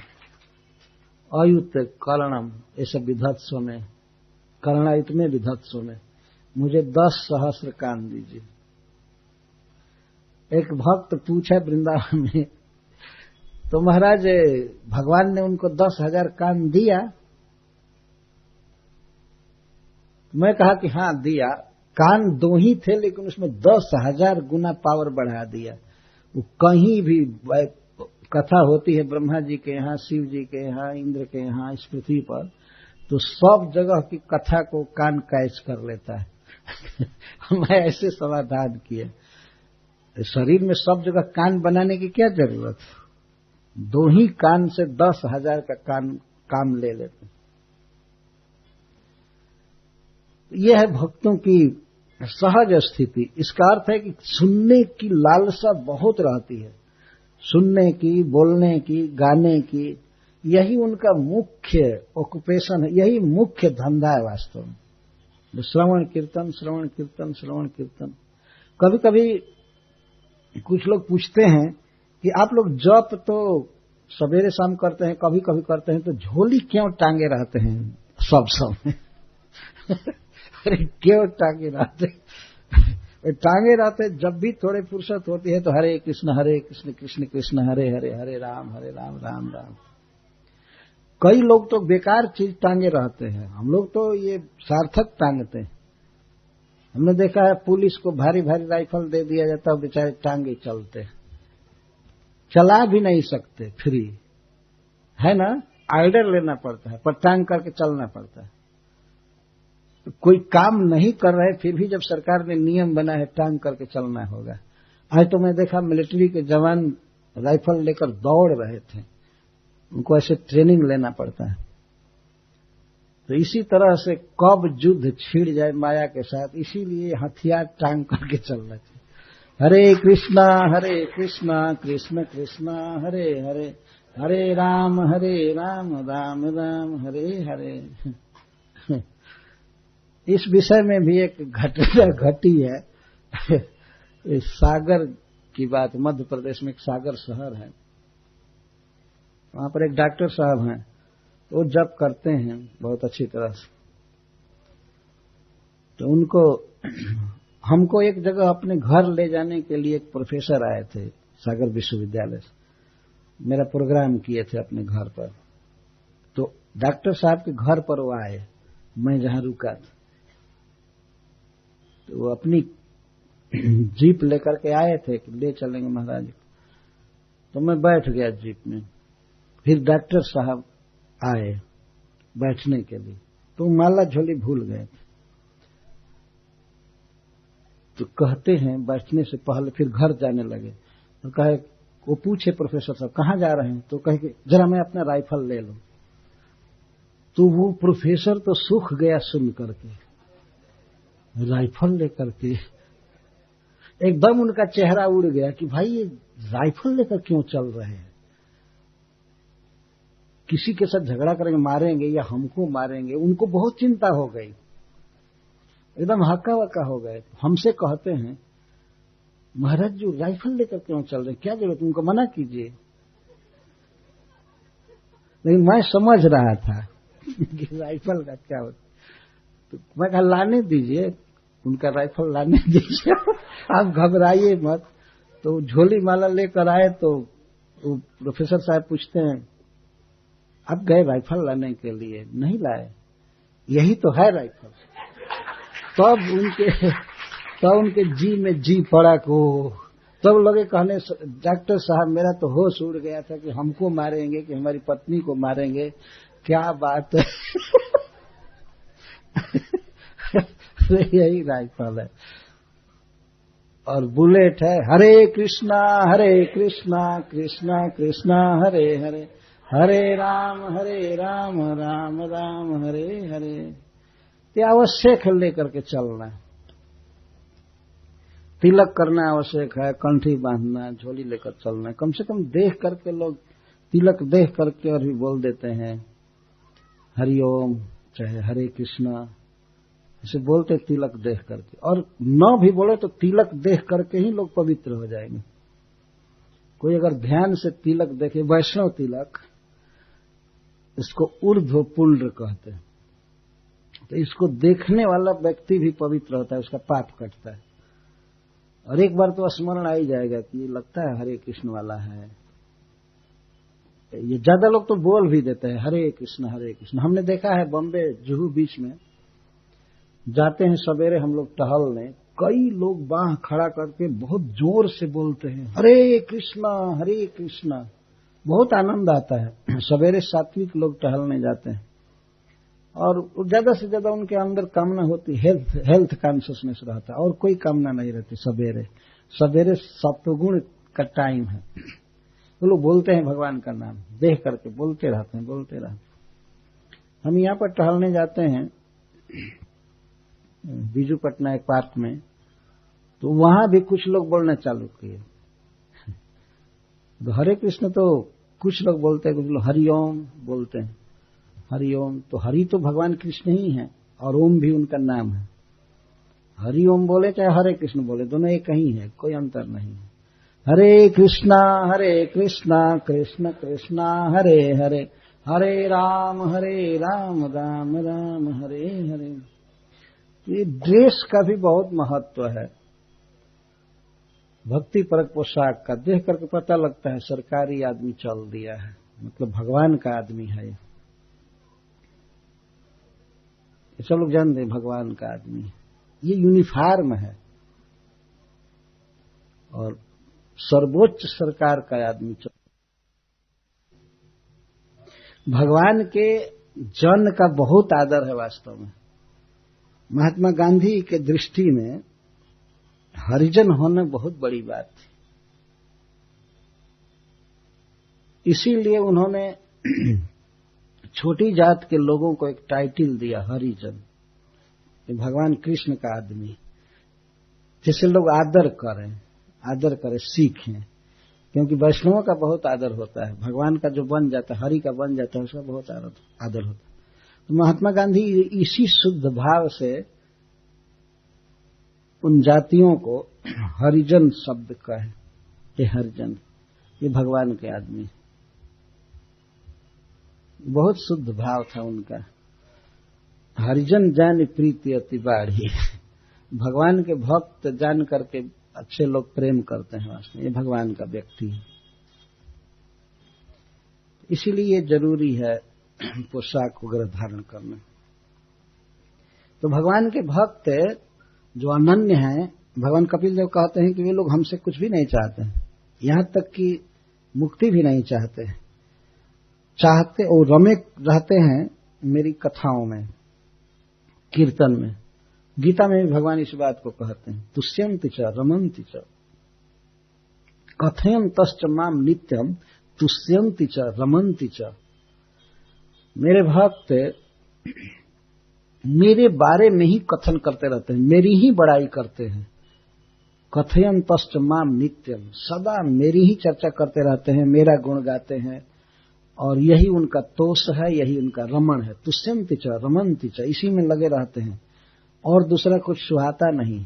अयुत कर्णम ऐसे विधत्सो में, कर्णायुत में विधत्सो में मुझे 10,000 कान दीजिए। एक भक्त पूछा वृंदावन में, तो महाराज भगवान ने उनको 10,000 कान दिया? मैं कहा कि हाँ दिया। कान 2 ही थे, लेकिन उसमें 10,000 गुना पावर बढ़ा दिया। वो कहीं भी कथा होती है ब्रह्मा जी के यहाँ, शिव जी के यहाँ, इंद्र के यहाँ, इस पृथ्वी पर, तो सब जगह की कथा को कान कैच कर लेता है। मैं ऐसे समाधान किया, शरीर में सब जगह कान बनाने की क्या जरूरत है? 2 ही कान से 10,000 का कान काम ले लेते। यह है भक्तों की सहज स्थिति। इसका अर्थ है कि सुनने की लालसा बहुत रहती है, सुनने की, बोलने की, गाने की। यही उनका मुख्य ऑक्युपेशन है, यही मुख्य धंधा है वास्तव में। श्रवण कीर्तन, श्रवण कीर्तन, श्रवण कीर्तन। कभी कभी कुछ लोग पूछते हैं कि आप लोग जप तो सवेरे शाम करते हैं, कभी कभी करते हैं, तो झोली क्यों टांगे रहते हैं सब समय? अरे क्यों टांगे रहते? टांगे रहते जब भी थोड़े फुर्सत होती है तो हरे कृष्ण कृष्ण कृष्ण हरे हरे, हरे राम राम राम। कई लोग तो बेकार चीज टांगे रहते हैं, हम लोग तो ये सार्थक टांगते हैं। हमने देखा है पुलिस को भारी भारी राइफल दे दिया जाता है, बेचारे टांगे चलते, चला भी नहीं सकते, फ्री है ना, आर्डर लेना पड़ता है, पर टांग करके चलना पड़ता है। तो कोई काम नहीं कर रहे, फिर भी जब सरकार ने नियम बना है टांग करके चलना होगा। आज तो मैं देखा मिलिट्री के जवान राइफल लेकर दौड़ रहे थे, उनको ऐसे ट्रेनिंग लेना पड़ता है। तो इसी तरह से कब युद्ध छिड़ जाए माया के साथ, इसीलिए हथियार टांग करके चलना चाहिए। हरे कृष्णा कृष्ण कृष्ण हरे हरे, हरे राम राम राम हरे हरे। इस विषय में भी एक घटना घटी है। इस सागर की बात, मध्य प्रदेश में एक सागर शहर है, वहां पर एक डॉक्टर साहब हैं, वो जप करते हैं बहुत अच्छी तरह से। तो हमको एक जगह अपने घर ले जाने के लिए एक प्रोफेसर आए थे सागर विश्वविद्यालय से, मेरा प्रोग्राम किए थे अपने घर पर। तो डॉक्टर साहब के घर पर वो आए, मैं जहां रुका था, तो वो अपनी जीप लेकर के आए थे कि ले चलेंगे महाराज। तो मैं बैठ गया जीप में, फिर डॉक्टर साहब आए बैठने के लिए, तो माला झोली भूल गए थे। तो कहते हैं बैठने से पहले फिर घर जाने लगे, तो कहे, वो पूछे प्रोफेसर साहब कहाँ जा रहे हैं? तो कहे कि जरा मैं अपना राइफल ले लूं। तो वो प्रोफेसर तो सूख गया सुन करके, राइफल लेकर के एकदम उनका चेहरा उड़ गया कि भाई ये राइफल लेकर क्यों चल रहे हैं, किसी के साथ झगड़ा करेंगे, मारेंगे या हमको मारेंगे। उनको बहुत चिंता हो गई, एकदम हक्का वक्का हो गए। हमसे कहते हैं महाराज जी राइफल लेकर क्यों चल रहे, क्या जरूरत, उनको मना कीजिए। लेकिन मैं समझ रहा था कि राइफल का क्या होता, तो मैं कहा लाने दीजिए, उनका राइफल लाने दीजिए, आप घबराइए मत। तो झोली माला लेकर आए, तो वो प्रोफेसर साहब पूछते हैं आप गए राइफल लाने के लिए? नहीं लाए, यही तो है राइफल। तब उनके जी में जी पड़ा को, तब लगे कहने डॉक्टर साहब मेरा तो होश उड़ गया था कि हमको मारेंगे कि हमारी पत्नी को मारेंगे, क्या बात है। यही राइफल है और बुलेट है। हरे कृष्णा कृष्णा कृष्णा हरे हरे, हरे राम राम राम हरे हरे। ये आवश्यक है लेकर के चलना है, तिलक करना आवश्यक है, कंठी बांधना, झोली लेकर चलना है। कम से कम देख करके लोग तिलक देख करके और भी बोल देते हैं हरिओम, चाहे हरे कृष्णा, इसे बोलते तिलक देख करके। और न भी बोले तो तिलक देख करके ही लोग पवित्र हो जाएंगे। कोई अगर ध्यान से तिलक देखे, वैष्णव तिलक, इसको ऊर्ध्व पुण्य कहते हैं, तो इसको देखने वाला व्यक्ति भी पवित्र होता है, उसका पाप कटता है। और एक बार तो स्मरण आ ही जाएगा कि ये लगता है हरे कृष्ण वाला है। ये ज्यादा लोग तो बोल भी देते हैं हरे कृष्ण हरे कृष्ण। हमने देखा है बॉम्बे जुहू बीच में जाते हैं सवेरे हम लोग टहलने, कई लोग बाह खड़ा करके बहुत जोर से बोलते हैं हरे कृष्णा हरे कृष्णा। बहुत आनंद आता है। सवेरे सात्विक लोग टहलने जाते हैं और ज्यादा से ज्यादा उनके अंदर कामना होती, हेल्थ कॉन्शियसनेस रहता है, और कोई कामना नहीं रहती। सवेरे सत्वगुण का टाइम है, वो लोग बोलते हैं भगवान का नाम, देख करके बोलते रहते हैं। हम यहाँ पर टहलने जाते हैं बीजू पटना एक पार्क में, तो वहां भी कुछ लोग बोलना चालू किए। तो हरे कृष्ण तो कुछ लोग बोलते हैं, कुछ लोग हरिओम बोलते हैं। हरिओम तो हरि तो भगवान कृष्ण ही है और ओम भी उनका नाम है। हरिओम बोले चाहे हरे कृष्ण बोले, दोनों एक ही है, कोई अंतर नहीं है। हरे कृष्णा कृष्ण कृष्णा हरे हरे, हरे राम राम राम हरे हरे। ये ड्रेस का भी बहुत महत्व है। भक्ति परक पोशाक का देख करके पता लगता है सरकारी आदमी चल दिया है, मतलब भगवान का आदमी है। ये सब लोग जानते हैं भगवान का आदमी है। ये यूनिफॉर्म है और सर्वोच्च सरकार का आदमी चल। भगवान के जन का बहुत आदर है वास्तव में। महात्मा गांधी के दृष्टि में हरिजन होना बहुत बड़ी बात थी, इसीलिए उन्होंने छोटी जात के लोगों को एक टाइटल दिया हरिजन, कि भगवान कृष्ण का आदमी, जिसे लोग आदर करें सीखें। क्योंकि वैष्णवों का बहुत आदर होता है, भगवान का जो बन जाता है, हरि का बन जाता है, उसका बहुत आदर होता है। तो महात्मा गांधी इसी शुद्ध भाव से उन जातियों को हरिजन शब्द कहे, ये हरिजन, ये भगवान के आदमी। बहुत शुद्ध भाव था उनका। हरिजन जान प्रीति अति बाढ़ी। भगवान के भक्त जान करके अच्छे लोग प्रेम करते हैं, वास्तव में ये भगवान का व्यक्ति है। इसीलिए जरूरी है पोशाक वगैरह धारण करना। तो भगवान के भक्त जो अनन्य हैं, भगवान कपिल देव कहते हैं कि वे लोग हमसे कुछ भी नहीं चाहते हैं, यहां तक कि मुक्ति भी नहीं चाहते और रमे रहते हैं मेरी कथाओं में, कीर्तन में। गीता में भी भगवान इस बात को कहते हैं, तुष्यन्ति च रमन्ति च कथयन्तश्च माम नित्यम तुष्यन्ति च रमन्ति च। मेरे भक्त मेरे बारे में ही कथन करते रहते हैं, मेरी ही बड़ाई करते हैं। कथयन्तश्च माम नित्यम, सदा मेरी ही चर्चा करते रहते हैं, मेरा गुण गाते हैं, और यही उनका तोष है, यही उनका रमण है। तुष्यन्ति च रमन्ति च, इसी में लगे रहते हैं और दूसरा कुछ सुहाता नहीं।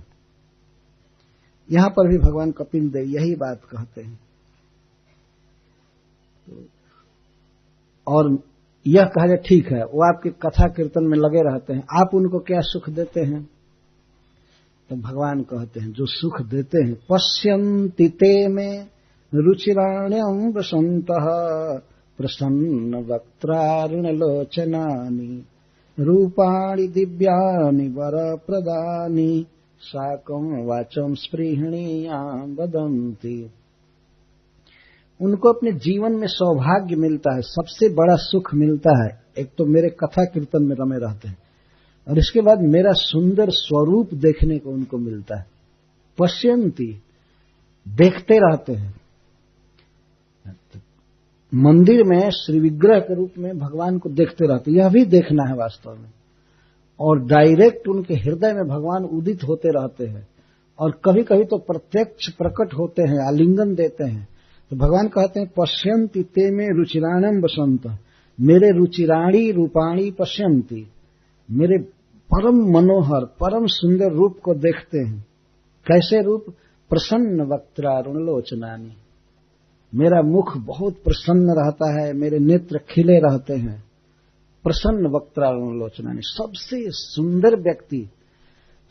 यहां पर भी भगवान कपिल देव यही बात कहते हैं। और यह कहा जाए ठीक है, वो आपके कथा कीर्तन में लगे रहते हैं, आप उनको क्या सुख देते हैं? तो भगवान कहते हैं जो सुख देते हैं, पश्यन्ति ते में रुचिराण्यं वसन्तः प्रसन्न वक्त्रारुणलोचनानि रूपाणि दिव्यानि वरप्रदानि साकं वाचं स्पृहणीयां वदन्ति। उनको अपने जीवन में सौभाग्य मिलता है, सबसे बड़ा सुख मिलता है। एक तो मेरे कथा कीर्तन में रमे रहते हैं, और इसके बाद मेरा सुंदर स्वरूप देखने को उनको मिलता है। पश्यन्ति, देखते रहते हैं। मंदिर में श्री विग्रह के रूप में भगवान को देखते रहते, यह भी देखना है वास्तव में। और डायरेक्ट उनके हृदय में भगवान उदित होते रहते हैं, और कभी कभी तो प्रत्यक्ष प्रकट होते हैं, आलिंगन देते हैं। तो भगवान कहते हैं पश्यन्ति ते में रुचिराणम बसंत, मेरे रुचिराणी रूपाणी पश्यन्ति, मेरे परम मनोहर परम सुंदर रूप को देखते हैं। कैसे रूप? प्रसन्न वक्त्रारुण लोचनानि, मेरा मुख बहुत प्रसन्न रहता है, मेरे नेत्र खिले रहते हैं। प्रसन्न वक्त्रारुण लोचनानि, सबसे सुंदर व्यक्ति,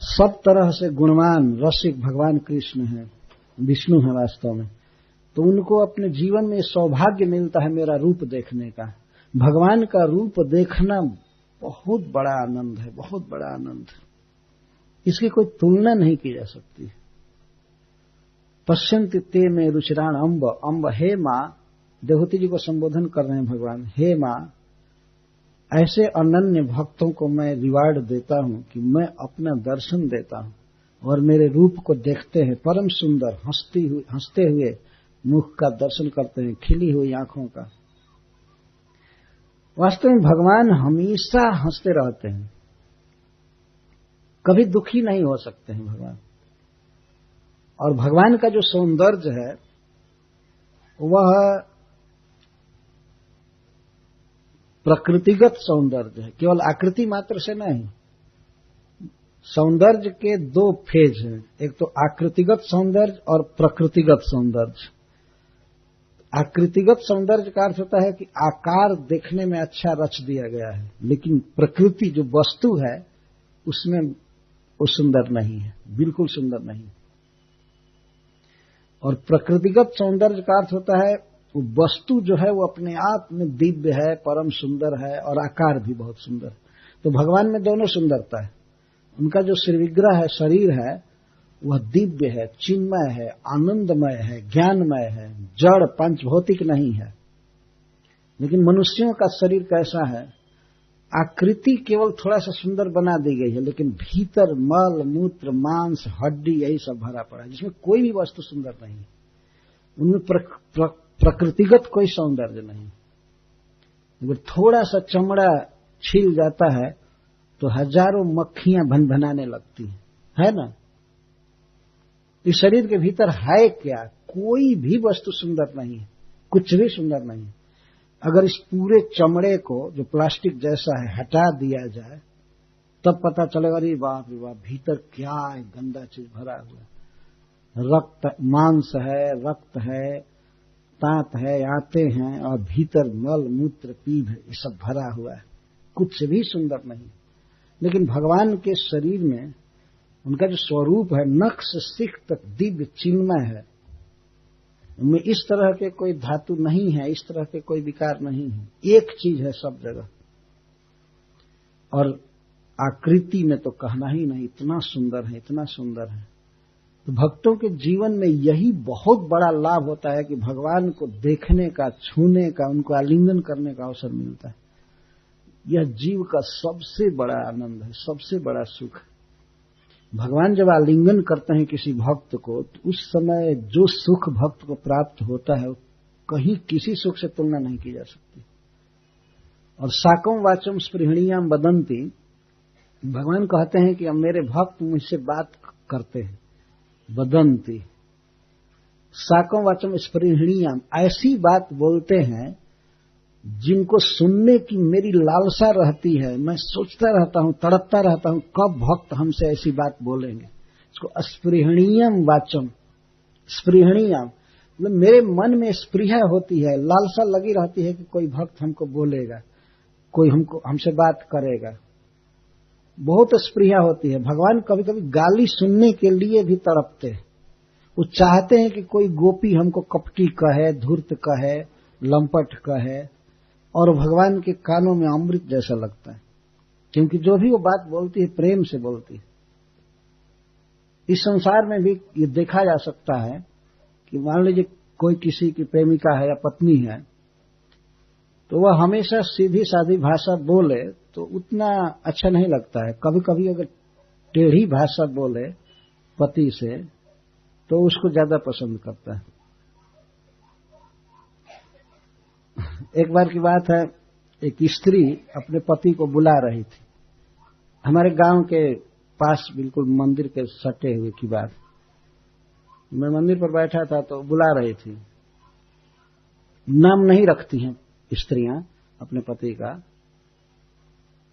सब तरह से गुणवान रसिक भगवान कृष्ण है, विष्णु है वास्तव में। तो उनको अपने जीवन में सौभाग्य मिलता है मेरा रूप देखने का। भगवान का रूप देखना बहुत बड़ा आनंद है, बहुत बड़ा आनंद है, इसकी कोई तुलना नहीं की जा सकती। पश्यन्ति ते में रुचिराण अम्ब, अम्ब हे मां, देवहूति जी को संबोधन कर रहे हैं भगवान, हे मां, ऐसे अनन्य भक्तों को मैं रिवार्ड देता हूं कि मैं अपना दर्शन देता हूं और मेरे रूप को देखते हैं, परम सुंदर हंसते हुए मुख का दर्शन करते हैं, खिली हुई आंखों का। वास्तव में भगवान हमेशा हंसते रहते हैं, कभी दुखी नहीं हो सकते हैं भगवान। और भगवान का जो सौंदर्य है वह प्रकृतिगत सौंदर्य है, केवल आकृति मात्र से नहीं। सौंदर्य के दो फेज हैं, एक तो आकृतिगत सौंदर्य और प्रकृतिगत सौंदर्य। आकृतिगत सौंदर्य का अर्थ होता है कि आकार देखने में अच्छा रच दिया गया है, लेकिन प्रकृति जो वस्तु है उसमें वो सुंदर नहीं है, बिल्कुल सुंदर नहीं। और प्रकृतिगत सौंदर्य का अर्थ होता है वो वस्तु जो है वो अपने आप में दिव्य है, परम सुंदर है और आकार भी बहुत सुंदर है। तो भगवान में दोनों सुंदरता है। उनका जो श्रीविग्रह है, शरीर है, वह दिव्य है, चिन्मय है, आनंदमय है, ज्ञानमय है, जड़ पंचभौतिक नहीं है। लेकिन मनुष्यों का शरीर कैसा है? आकृति केवल थोड़ा सा सुंदर बना दी गई है, लेकिन भीतर मल मूत्र मांस हड्डी यही सब भरा पड़ा है, जिसमें कोई भी वस्तु सुंदर नहीं। उनमें प्रकृतिगत कोई सौंदर्य नहीं। अगर थोड़ा सा चमड़ा छिल जाता है तो हजारों मक्खियां भनभनाने लगती है ना? इस शरीर के भीतर है क्या? कोई भी वस्तु सुंदर नहीं है, कुछ भी सुंदर नहीं। अगर इस पूरे चमड़े को जो प्लास्टिक जैसा है हटा दिया जाए तब पता चलेगा, अरे बाप रे बाप, भीतर क्या है, गंदा चीज भरा हुआ है। रक्त मांस है, रक्त है, दांत है, आते हैं और भीतर मल मूत्र पीभ ये सब भरा हुआ है, कुछ भी सुंदर नहीं। लेकिन भगवान के शरीर में उनका जो स्वरूप है नख से सिख तक दिव्य चिन्मय है। उनमें इस तरह के कोई धातु नहीं है, इस तरह के कोई विकार नहीं है, एक चीज है सब जगह। और आकृति में तो कहना ही नहीं, इतना सुंदर है, इतना सुंदर है। तो भक्तों के जीवन में यही बहुत बड़ा लाभ होता है कि भगवान को देखने का, छूने का, उनको आलिंगन करने का अवसर मिलता है। यह जीव का सबसे बड़ा आनंद है, सबसे बड़ा सुख है। भगवान जब आलिंगन करते हैं किसी भक्त को तो उस समय जो सुख भक्त को प्राप्त होता है कहीं किसी सुख से तुलना नहीं की जा सकती। और साकम वाचम स्पृहणीयाम वदंती, भगवान कहते हैं कि अब मेरे भक्त मुझसे बात करते हैं। वदंती साकम वाचम स्पृहणीयाम, ऐसी बात बोलते हैं जिनको सुनने की मेरी लालसा रहती है। मैं सोचता रहता हूं, तड़पता रहता हूं कब भक्त हमसे ऐसी बात बोलेंगे। इसको स्पृहणीयम वाचम, स्पृहणीयम मतलब मेरे मन में स्पृहा होती है, लालसा लगी रहती है कि कोई भक्त हमको बोलेगा, कोई हमसे बात करेगा, बहुत स्पृहा होती है। भगवान कभी कभी गाली सुनने के लिए भी तड़पते हैं। वो चाहते हैं कि कोई गोपी हमको कपटी कहे, धूर्त कहे, लंपट कहे, और भगवान के कानों में अमृत जैसा लगता है, क्योंकि जो भी वो बात बोलती है प्रेम से बोलती है। इस संसार में भी ये देखा जा सकता है कि मान लीजिए कोई किसी की प्रेमिका है या पत्नी है, तो वह हमेशा सीधी सादी भाषा बोले तो उतना अच्छा नहीं लगता है। कभी कभी अगर टेढ़ी भाषा बोले पति से तो उसको ज्यादा पसंद करता है। एक बार की बात है, एक स्त्री अपने पति को बुला रही थी। हमारे गांव के पास बिल्कुल मंदिर के सटे हुए की बात। मैं मंदिर पर बैठा था तो बुला रही थी। नाम नहीं रखती हैं स्त्रियां अपने पति का,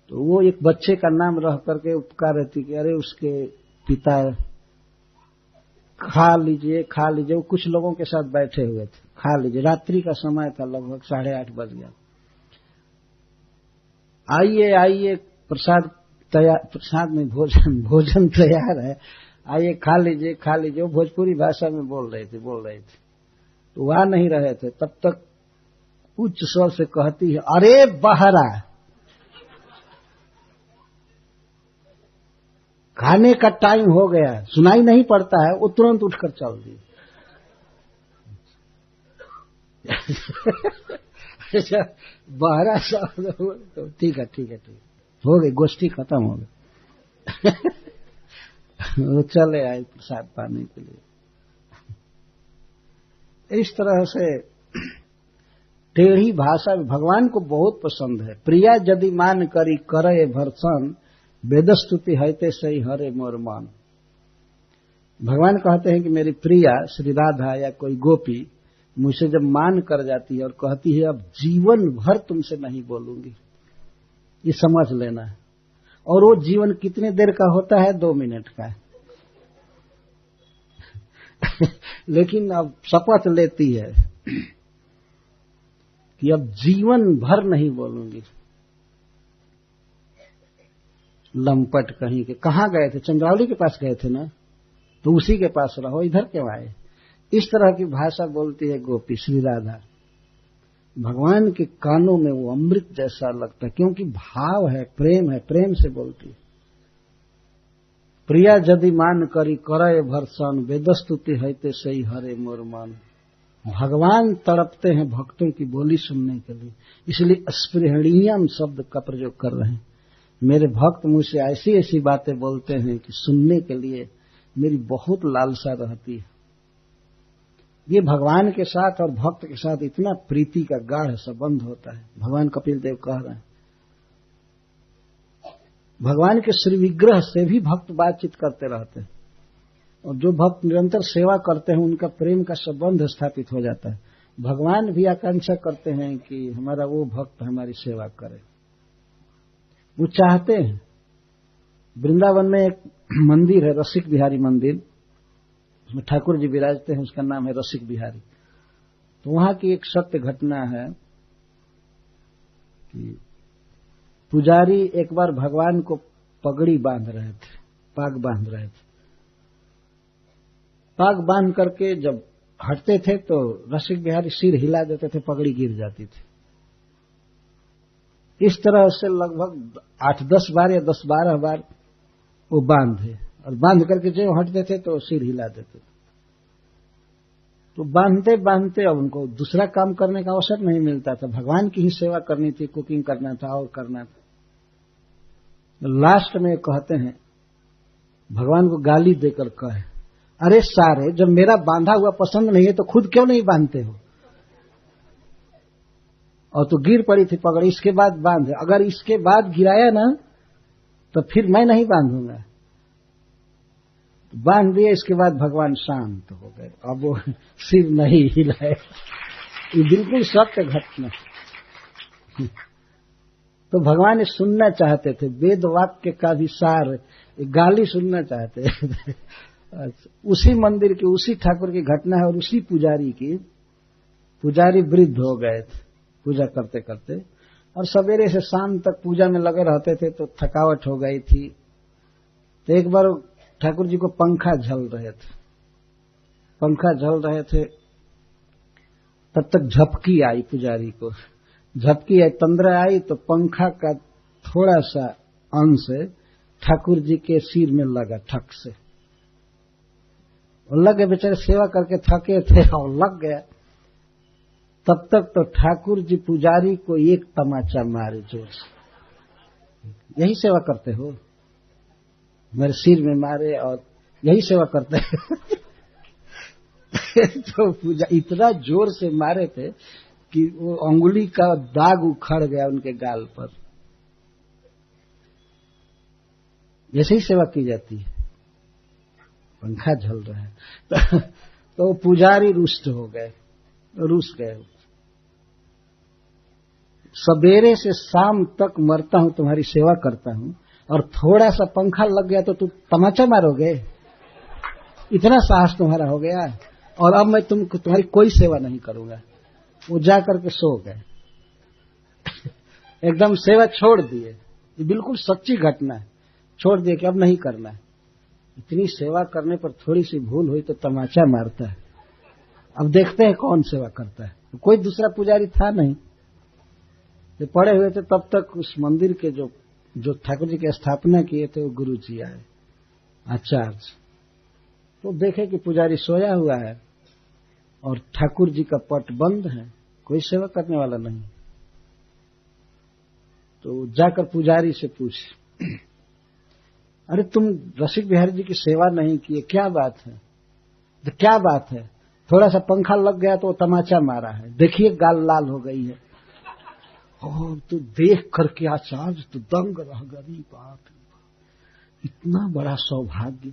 तो वो एक बच्चे का नाम रह करके उपकार रहती कि अरे उसके पिता खा लीजिए खा लीजिए। वो कुछ लोगों के साथ बैठे हुए थे, खा लीजिए, रात्रि का समय था, लगभग 8:30 बज गया। आइए आइए प्रसाद तैयार, प्रसाद में भोजन तैयार है, आइए खा लीजिए खा लीजिए। वो भोजपुरी भाषा में बोल रहे थे, तो वहां नहीं रहे थे। तब तक उच्च स्वर से कहती है, अरे बहरा, खाने का टाइम हो गया। सुनाई नहीं पड़ता है, वो तुरंत उठकर चल दी। बहरा शब्द तो ठीक है हो गई, गोष्ठी खत्म हो गई। वो चले आए प्रसाद पाने के लिए। इस तरह से टेढ़ी भाषा भगवान को बहुत पसंद है। प्रिया यदि मान करी करे भर्सन, वेदस्तुति हैते सही हरे मोर मन। भगवान कहते हैं कि मेरी प्रिया श्री राधा या कोई गोपी मुझसे जब मान कर जाती है और कहती है अब जीवन भर तुमसे नहीं बोलूंगी, ये समझ लेना है। और वो जीवन कितने देर का होता है? 2 मिनट का है। लेकिन अब शपथ लेती है कि अब जीवन भर नहीं बोलूंगी। लंपट कहीं के। कहां गए थे? चंद्रावली के पास गए थे ना, तो उसी के पास रहो, इधर क्यों आए? इस तरह की भाषा बोलती है गोपी श्री राधा। भगवान के कानों में वो अमृत जैसा लगता है, क्योंकि भाव है, प्रेम है, प्रेम से बोलती है। प्रिया यदि मान करी करय भर्सन, वेदस्तुति हैते सही हरे मोर मन। भगवान तड़पते हैं भक्तों की बोली सुनने के लिए, इसलिए स्पृहणीयम शब्द का प्रयोग कर रहे हैं। मेरे भक्त मुझसे ऐसी ऐसी बातें बोलते हैं कि सुनने के लिए मेरी बहुत लालसा रहती है। ये भगवान के साथ और भक्त के साथ इतना प्रीति का गाढ़ संबंध होता है। भगवान कपिल देव कह रहे हैं, भगवान के श्री विग्रह से भी भक्त बातचीत करते रहते हैं, और जो भक्त निरंतर सेवा करते हैं उनका प्रेम का संबंध स्थापित हो जाता है। भगवान भी आकांक्षा करते हैं कि हमारा वो भक्त हमारी सेवा करे, वो चाहते हैं। वृंदावन में एक मंदिर है, रसिक बिहारी मंदिर, उसमें ठाकुर जी विराजते हैं, उसका नाम है रसिक बिहारी। तो वहां की एक सत्य घटना है कि पुजारी एक बार भगवान को पगड़ी बांध रहे थे, पाग बांध रहे थे। पाग बांध करके जब हटते थे तो रसिक बिहारी सिर हिला देते थे, पगड़ी गिर जाती थी। इस तरह से लगभग 8-10 बार या 10-12 बार वो बांधे, और बांध करके जो हटते थे तो सिर हिला देते थे। तो बांधते बांधते अब उनको दूसरा काम करने का अवसर नहीं मिलता था, भगवान की ही सेवा करनी थी, कुकिंग करना था और करना था। लास्ट में कहते हैं, भगवान को गाली देकर कहे, अरे सारे, जब मेरा बांधा हुआ पसंद नहीं है तो खुद क्यों नहीं बांधते हो? और तो गिर पड़ी थी पगड़ी, इसके बाद बांध, अगर इसके बाद गिराया ना तो फिर मैं नहीं बांधूंगा। बांध दिए, इसके बाद भगवान शांत हो गए, अब वो सिर नहीं हिलाए। ये बिल्कुल सत्य घटना। तो भगवान सुनना चाहते थे, वेद वाक्य का भी सार, गाली सुनना चाहते थे। उसी मंदिर की, उसी ठाकुर की घटना है, और उसी पुजारी की। पुजारी वृद्ध हो गए थे पूजा करते करते, और सवेरे से शाम तक पूजा में लगे रहते थे, तो थकावट हो गई थी। तो एक बार ठाकुर जी को पंखा झल रहे थे, तब तक झपकी आई पुजारी को, झपकी आई, तंद्रा आई, तो पंखा का थोड़ा सा अंश ठाकुर जी के सिर में लगा, ठक से। और लग गए, बेचारे सेवा करके थके थे और लग गया। तब तक तो ठाकुर जी पुजारी को एक तमाचा मारे जोर से। यही सेवा करते हो? मेरे सिर में मारे और यही सेवा करते हैं। तो पूजा इतना जोर से मारे थे कि वो अंगुली का दाग उखड़ गया उनके गाल पर। ऐसे ही सेवा की जाती है। पंखा झल रहा है तो पुजारी रुष्ट हो गए, रुस गए। सवेरे से शाम तक मरता हूं, तुम्हारी सेवा करता हूं, और थोड़ा सा पंखा लग गया तो तुम तमाचा मारोगे? इतना साहस तुम्हारा हो गया? और अब मैं तुम्हारी कोई सेवा नहीं करूंगा। वो जा करके सो गए। एकदम सेवा छोड़ दिए। ये बिल्कुल सच्ची घटना है। छोड़ दिए कि अब नहीं करना है। इतनी सेवा करने पर थोड़ी सी भूल हुई तो तमाचा मारता है। अब देखते हैं कौन सेवा करता है। तो कोई दूसरा पुजारी था नहीं। जो पड़े हुए थे तब तक उस मंदिर के जो ठाकुर जी की स्थापना किए थे वो गुरु जी आए, आचार्य। तो देखे कि पुजारी सोया हुआ है और ठाकुर जी का पट बंद है, कोई सेवा करने वाला नहीं। तो जाकर पुजारी से पूछे, अरे तुम रसिक बिहारी जी की सेवा नहीं किए, क्या बात है? तो क्या बात है? थोड़ा सा पंखा लग गया तो तमाचा मारा है, देखिए गाल लाल हो गई है। और तो देख करके आचार्य तो दंग रह गई। बाप, इतना बड़ा सौभाग्य!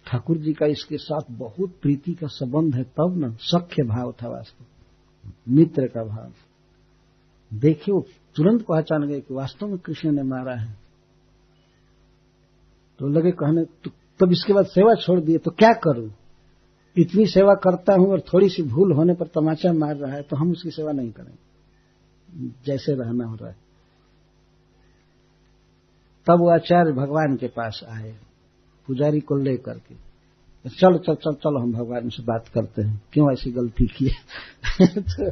ठाकुर जी का इसके साथ बहुत प्रीति का संबंध है, तब न सख्य भाव था, वास्तव मित्र का भाव। देखिए वो तुरंत पहचान गए कि वास्तव में कृष्ण ने मारा है। तो लगे कहने, तो तब इसके बाद सेवा छोड़ दिए, तो क्या करूं? इतनी सेवा करता हूं और थोड़ी सी भूल होने पर तमाचा मार रहा है, तो हम उसकी सेवा नहीं करेंगे, जैसे रहना हो रहा है। तब वो आचार्य भगवान के पास आए, पुजारी को लेकर के, चलो चल चल चलो हम भगवान से बात करते हैं, क्यों ऐसी गलती की है। तो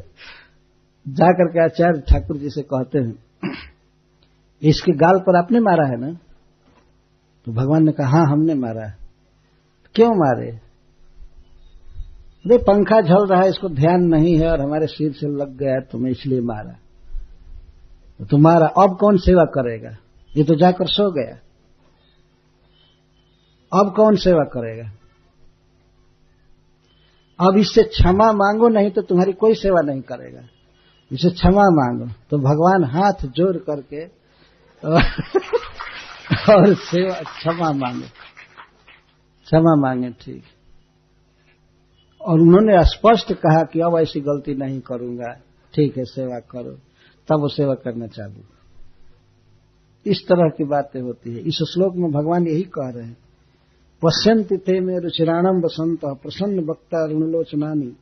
जाकर के आचार्य ठाकुर जी से कहते हैं, इसके गाल पर आपने मारा है ना? तो भगवान ने कहा, हाँ हमने मारा है। क्यों मारे? अरे पंखा झल रहा है, इसको ध्यान नहीं है और हमारे सिर से लग गया तो मैं इसलिए मारा। तो तुम्हारा अब कौन सेवा करेगा? ये तो जाकर सो गया, अब कौन सेवा करेगा? अब इससे क्षमा मांगो, नहीं तो तुम्हारी कोई सेवा नहीं करेगा। इसे क्षमा मांगो। तो भगवान हाथ जोड़ करके और सेवा क्षमा मांगे, क्षमा मांगे, ठीक। और उन्होंने स्पष्ट कहा कि अब ऐसी गलती नहीं करूंगा, ठीक है सेवा करो। तब वो सेवा करना चालू। इस तरह की बातें होती है। इस श्लोक में भगवान यही कह रहे हैं, पश्यन्ति ते मे रुचिराणम वसंत प्रसन्न वक्ता ऋणलोचनानि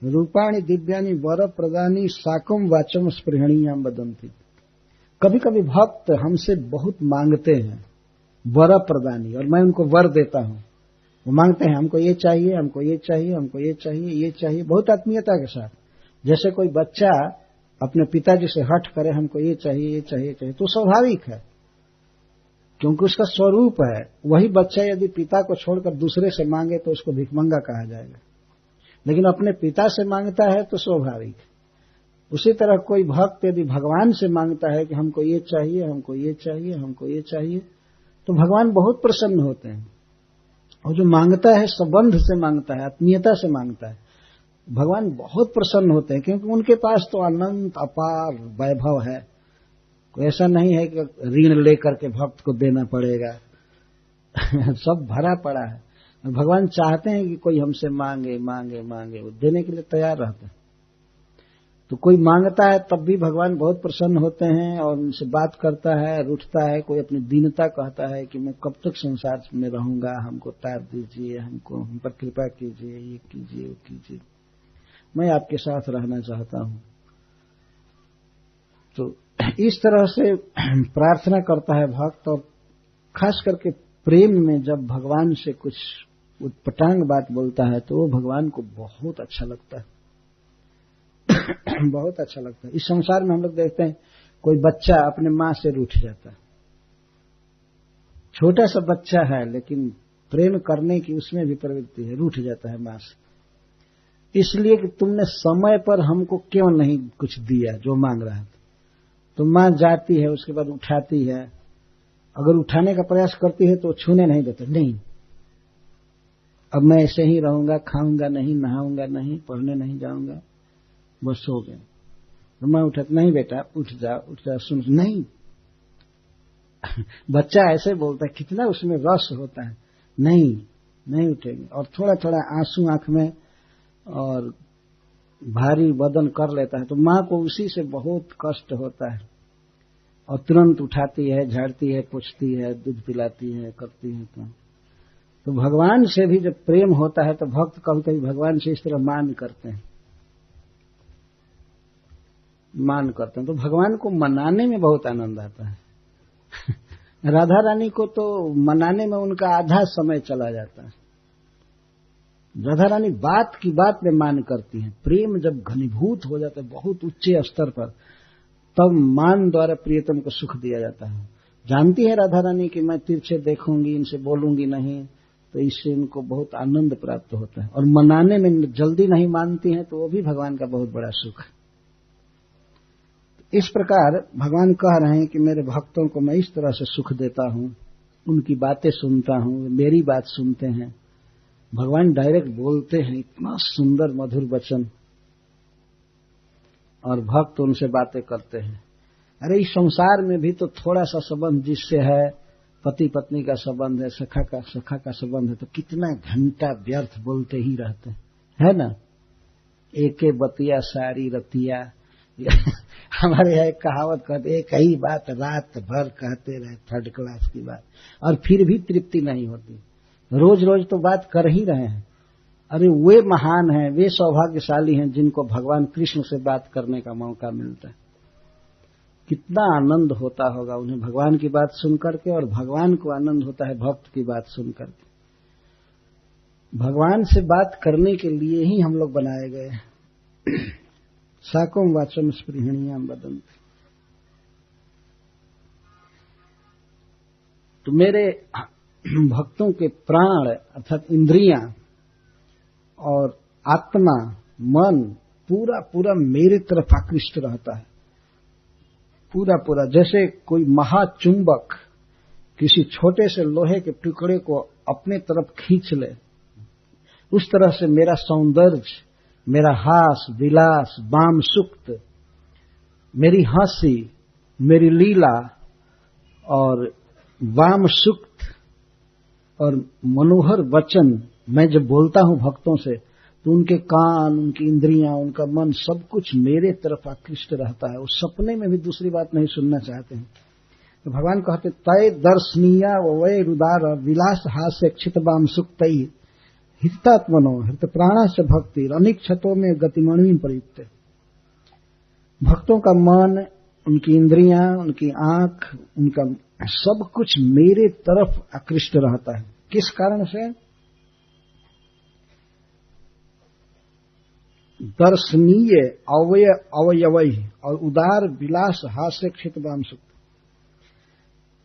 रूपाणि दिव्यानि वर प्रदानी साकम वाचम स्पृहणीयाम वदन्ति। कभी कभी भक्त हमसे बहुत मांगते हैं वर प्रदानी, और मैं उनको वर देता हूं। वो मांगते हैं हमको ये चाहिए, हमको ये चाहिए, हमको ये चाहिए, ये चाहिए, बहुत आत्मीयता के साथ। जैसे कोई बच्चा अपने पिताजी से हठ करे, हमको ये चाहिए, ये चाहिए, चाहिए, तो स्वाभाविक है, क्योंकि उसका स्वरूप है। वही बच्चा यदि पिता को छोड़कर दूसरे से मांगे तो उसको भिखमंगा कहा जाएगा, लेकिन अपने पिता से मांगता है तो स्वाभाविक। उसी तरह कोई भक्त यदि भगवान से मांगता है कि हमको ये चाहिए, हमको ये चाहिए, हमको ये चाहिए, तो भगवान बहुत प्रसन्न होते हैं। और जो मांगता है संबंध से मांगता है, आत्मीयता से मांगता है, भगवान बहुत प्रसन्न होते हैं, क्योंकि उनके पास तो अनंत अपार वैभव है। कोई ऐसा नहीं है कि ऋण लेकर के भक्त को देना पड़ेगा। सब भरा पड़ा है। और भगवान चाहते हैं कि कोई हमसे मांगे मांगे मांगे, वो देने के लिए तैयार रहते हैं। तो कोई मांगता है तब भी भगवान बहुत प्रसन्न होते हैं और उनसे बात करता है, रूठता है, कोई अपनी दीनता कहता है कि मैं कब तक संसार में रहूंगा, हमको तार दीजिए, हमको हम पर कृपा कीजिए, ये कीजिए, वो कीजिए, मैं आपके साथ रहना चाहता हूं। तो इस तरह से प्रार्थना करता है भक्त। और खास करके प्रेम में जब भगवान से कुछ उटपटांग बात बोलता है तो वो भगवान को बहुत अच्छा लगता है। बहुत अच्छा लगता है। इस संसार में हम लोग देखते हैं कोई बच्चा अपने मां से रूठ जाता है, छोटा सा बच्चा है लेकिन प्रेम करने की उसमें भी प्रवृत्ति है, रूठ जाता है मां से, इसलिए कि तुमने समय पर हमको क्यों नहीं कुछ दिया जो मांग रहा था। तो मां जाती है, उसके बाद उठाती है, अगर उठाने का प्रयास करती है तो छूने नहीं देते, नहीं अब मैं ऐसे ही रहूंगा, खाऊंगा नहीं, नहाऊंगा नहीं, पढ़ने नहीं जाऊंगा, बस हो गए। तो मैं उठा, नहीं बेटा उठ जा, सुन, नहीं। बच्चा ऐसे बोलता है, कितना उसमें रस होता है, नहीं नहीं उठेंगे। और थोड़ा थोड़ा आंसू आंख में, और भारी वदन कर लेता है तो माँ को उसी से बहुत कष्ट होता है और तुरंत उठाती है, झाड़ती है, पोंछती है, दूध पिलाती है, करती है। तो भगवान से भी जब प्रेम होता है तो भक्त कभी कभी भगवान से इस तरह मान करते हैं। तो भगवान को मनाने में बहुत आनंद आता है। राधा रानी को तो मनाने में उनका आधा समय चला जाता है। राधा रानी बात की बात में मान करती हैं। प्रेम जब घनीभूत हो जाता है बहुत उच्चे स्तर पर, तब मान द्वारा प्रियतम को सुख दिया जाता है। जानती है राधा रानी कि मैं तिरछे देखूंगी, इनसे बोलूंगी नहीं, तो इससे इनको बहुत आनंद प्राप्त होता है। और मनाने में जल्दी नहीं मानती हैं तो वो भी भगवान का बहुत बड़ा सुख है। इस प्रकार भगवान कह रहे हैं कि मेरे भक्तों को मैं इस तरह से सुख देता हूं, उनकी बातें सुनता हूं, मेरी बात सुनते हैं। भगवान डायरेक्ट बोलते हैं, इतना सुंदर मधुर वचन, और भक्त उनसे बातें करते हैं। अरे इस संसार में भी तो थोड़ा सा संबंध जिससे है, पति पत्नी का संबंध है, सखा का संबंध है, तो कितना घंटा व्यर्थ बोलते ही रहते हैं, है ना। एके बतिया सारी रतिया हमारे यहाँ एक कहावत कहते, एक ही बात रात भर कहते रहे, थर्ड क्लास की बात, और फिर भी तृप्ति नहीं होती। रोज रोज तो बात कर ही रहे हैं। अरे वे महान हैं, वे सौभाग्यशाली हैं जिनको भगवान कृष्ण से बात करने का मौका मिलता है। कितना आनंद होता होगा उन्हें भगवान की बात सुनकर के, और भगवान को आनंद होता है भक्त की बात सुनकर के। भगवान से बात करने के लिए ही हम लोग बनाए गए हैं। साकोम वाचम स्पृहणीयाम वदन्ति। तो मेरे भक्तों के प्राण अर्थात इंद्रियां और आत्मा, मन पूरा पूरा मेरे तरफ आकृष्ट रहता है, पूरा पूरा। जैसे कोई महाचुंबक किसी छोटे से लोहे के टुकड़े को अपने तरफ खींच ले, उस तरह से मेरा सौंदर्य, मेरा हास विलास, वाम सुक्त, मेरी हंसी, मेरी लीला और वाम सुक्त और मनोहर वचन, मैं जब बोलता हूं भक्तों से तो उनके कान, उनकी इंद्रियां, उनका मन सब कुछ मेरे तरफ आकृष्ट रहता है। वो सपने में भी दूसरी बात नहीं सुनना चाहते हैं। तो भगवान कहते, तय दर्शनीया वै रुदार विलास हास्य क्षितवाम सुक्तई हितात्मनो हृत प्राण से भक्ति अनेक क्षतों में गतिमणि प्रयुक्त। भक्तों का मन, उनकी इंद्रियां, उनकी आंख, उनका सब कुछ मेरे तरफ आकृष्ट रहता है। किस कारण से? दर्शनीय अवयवय और उदार विलास हास्य क्षितवाम सुक्त।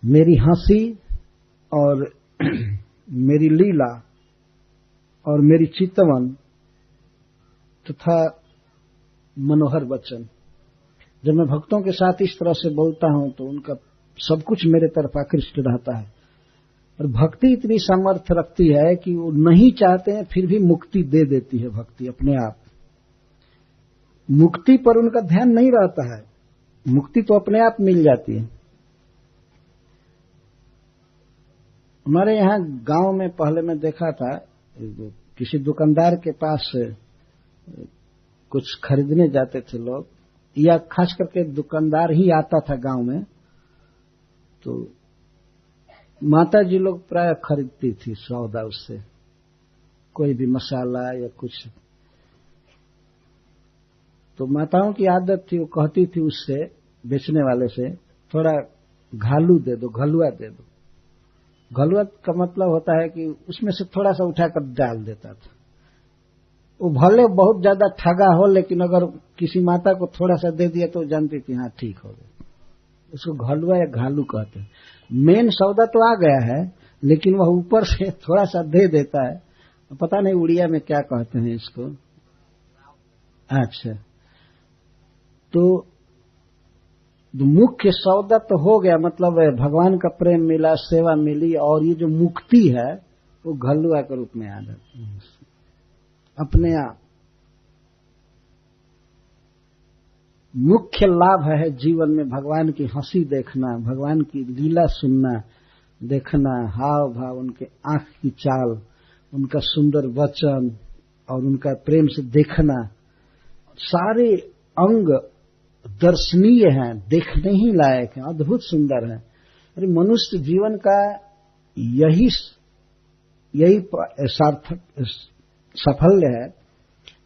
मेरी हंसी और मेरी लीला और मेरी चितवन तथा मनोहर वचन, जब मैं भक्तों के साथ इस तरह से बोलता हूं तो उनका सब कुछ मेरे तरफ आकृष्ट रहता है। और भक्ति इतनी सामर्थ्य रखती है कि वो नहीं चाहते हैं फिर भी मुक्ति दे देती है भक्ति अपने आप। मुक्ति पर उनका ध्यान नहीं रहता है, मुक्ति तो अपने आप मिल जाती है। हमारे यहाँ गांव में पहले मैं देखा था, किसी दुकानदार के पास कुछ खरीदने जाते थे लोग, या खास करके दुकानदार ही आता था गांव में, तो माता जी लोग प्राय खरीदती थी सौदा उससे, कोई भी मसाला या कुछ। तो माताओं की आदत थी, वो कहती थी उससे, बेचने वाले से, थोड़ा घालू दे दो, घलुआ दे दो। घलुआ का मतलब होता है कि उसमें से थोड़ा सा उठाकर डाल देता था। वो भले बहुत ज्यादा ठगा हो, लेकिन अगर किसी माता को थोड़ा सा दे दिया तो जानती थी हाँ ठीक हो गया। उसको घलुआ या घालू कहते हैं। मेन सौदा तो आ गया है, लेकिन वह ऊपर से थोड़ा सा दे देता है। पता नहीं उड़िया में क्या कहते हैं इसको। अच्छा, तो मुख्य सौदा तो हो गया, मतलब भगवान का प्रेम मिला, सेवा मिली, और ये जो मुक्ति है वो घलुआ के रूप में आ जाती है अपने आप। मुख्य लाभ है जीवन में भगवान की हंसी देखना, भगवान की लीला सुनना, देखना, हाव भाव, उनके आंख की चाल, उनका सुंदर वचन और उनका प्रेम से देखना, सारे अंग दर्शनीय हैं, देखने ही लायक हैं, अद्भुत सुंदर हैं। अरे मनुष्य जीवन का यही सार्थक साफल्य है।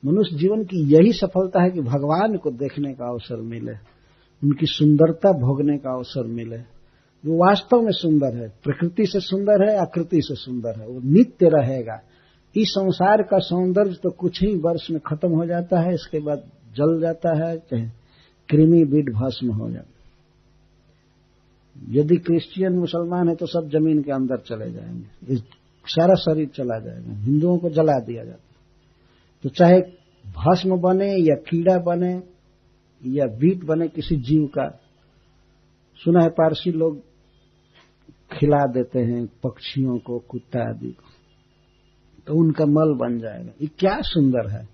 मनुष्य जीवन की यही सफलता है कि भगवान को देखने का अवसर मिले, उनकी सुंदरता भोगने का अवसर मिले। वो वास्तव में सुंदर है, प्रकृति से सुंदर है, आकृति से सुंदर है, वो नित्य रहेगा। इस संसार का सौंदर्य तो कुछ ही वर्ष में खत्म हो जाता है, इसके बाद जल जाता है, चाहे कृमि बीड भस्म हो जाता है। यदि क्रिश्चियन मुसलमान है तो सब जमीन के अंदर चले जाएंगे, सारा शरीर चला जाएगा। हिंदुओं को जला दिया जाता है। तो चाहे भस्म बने या कीड़ा बने या बीट बने किसी जीव का, सुना है पारसी लोग खिला देते हैं पक्षियों को, कुत्ता आदि को, तो उनका मल बन जाएगा। ये क्या सुंदर है।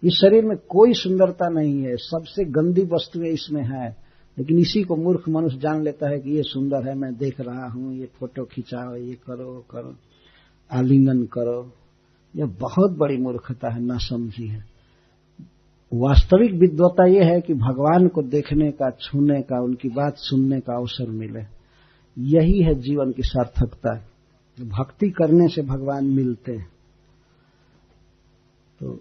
इस शरीर में कोई सुंदरता नहीं है, सबसे गंदी वस्तुएं इसमें है, लेकिन इसी को मूर्ख मनुष्य जान लेता है कि ये सुंदर है, मैं देख रहा हूं, ये फोटो खिंचाओ, ये करो करो, आलिंगन करो। यह बहुत बड़ी मूर्खता है, नासमझी है। वास्तविक विद्वता यह है कि भगवान को देखने का, छूने का, उनकी बात सुनने का अवसर मिले। यही है जीवन की सार्थकता। भक्ति करने से भगवान मिलते हैं। तो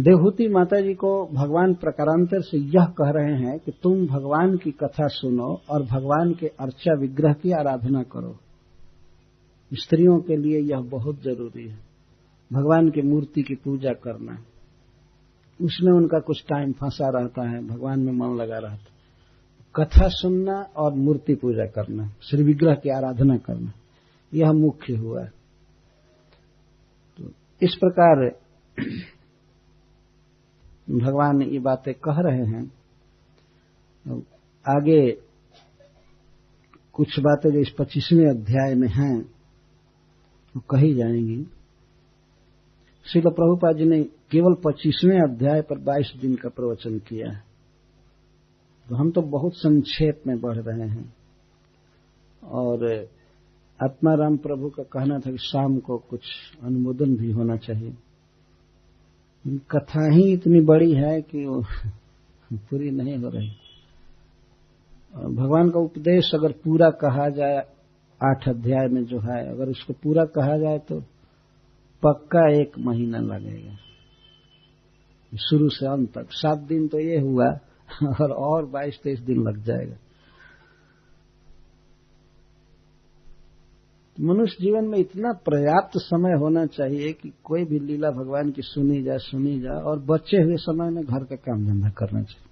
देवहूति माता जी को भगवान प्रकारांतर से यह कह रहे हैं कि तुम भगवान की कथा सुनो और भगवान के अर्चा विग्रह की आराधना करो। स्त्रियों के लिए यह बहुत जरूरी है, भगवान की मूर्ति की पूजा करना। उसमें उनका कुछ टाइम फंसा रहता है, भगवान में मन लगा रहता है। कथा सुनना और मूर्ति पूजा करना, श्री विग्रह की आराधना करना, यह मुख्य हुआ। तो इस प्रकार भगवान ये बातें कह रहे हैं। आगे कुछ बातें जो इस 25वें अध्याय में हैं वो कही जाएंगी। श्रील प्रभुपाद जी ने केवल 25वें अध्याय पर 22 दिन का प्रवचन किया है, तो हम तो बहुत संक्षेप में बढ़ रहे हैं। और आत्माराम प्रभु का कहना था कि शाम को कुछ अनुमोदन भी होना चाहिए। कथा ही इतनी बड़ी है कि वो पूरी नहीं हो रही। भगवान का उपदेश अगर पूरा कहा जाए, 8 अध्याय में जो है, अगर उसको पूरा कहा जाए तो पक्का 1 महीना लगेगा, शुरू से अंत तक। 7 दिन तो ये हुआ और 22-23 दिन लग जाएगा। मनुष्य जीवन में इतना पर्याप्त समय होना चाहिए कि कोई भी लीला भगवान की सुनी जाए, और बचे हुए समय में घर का काम धंधा करना चाहिए।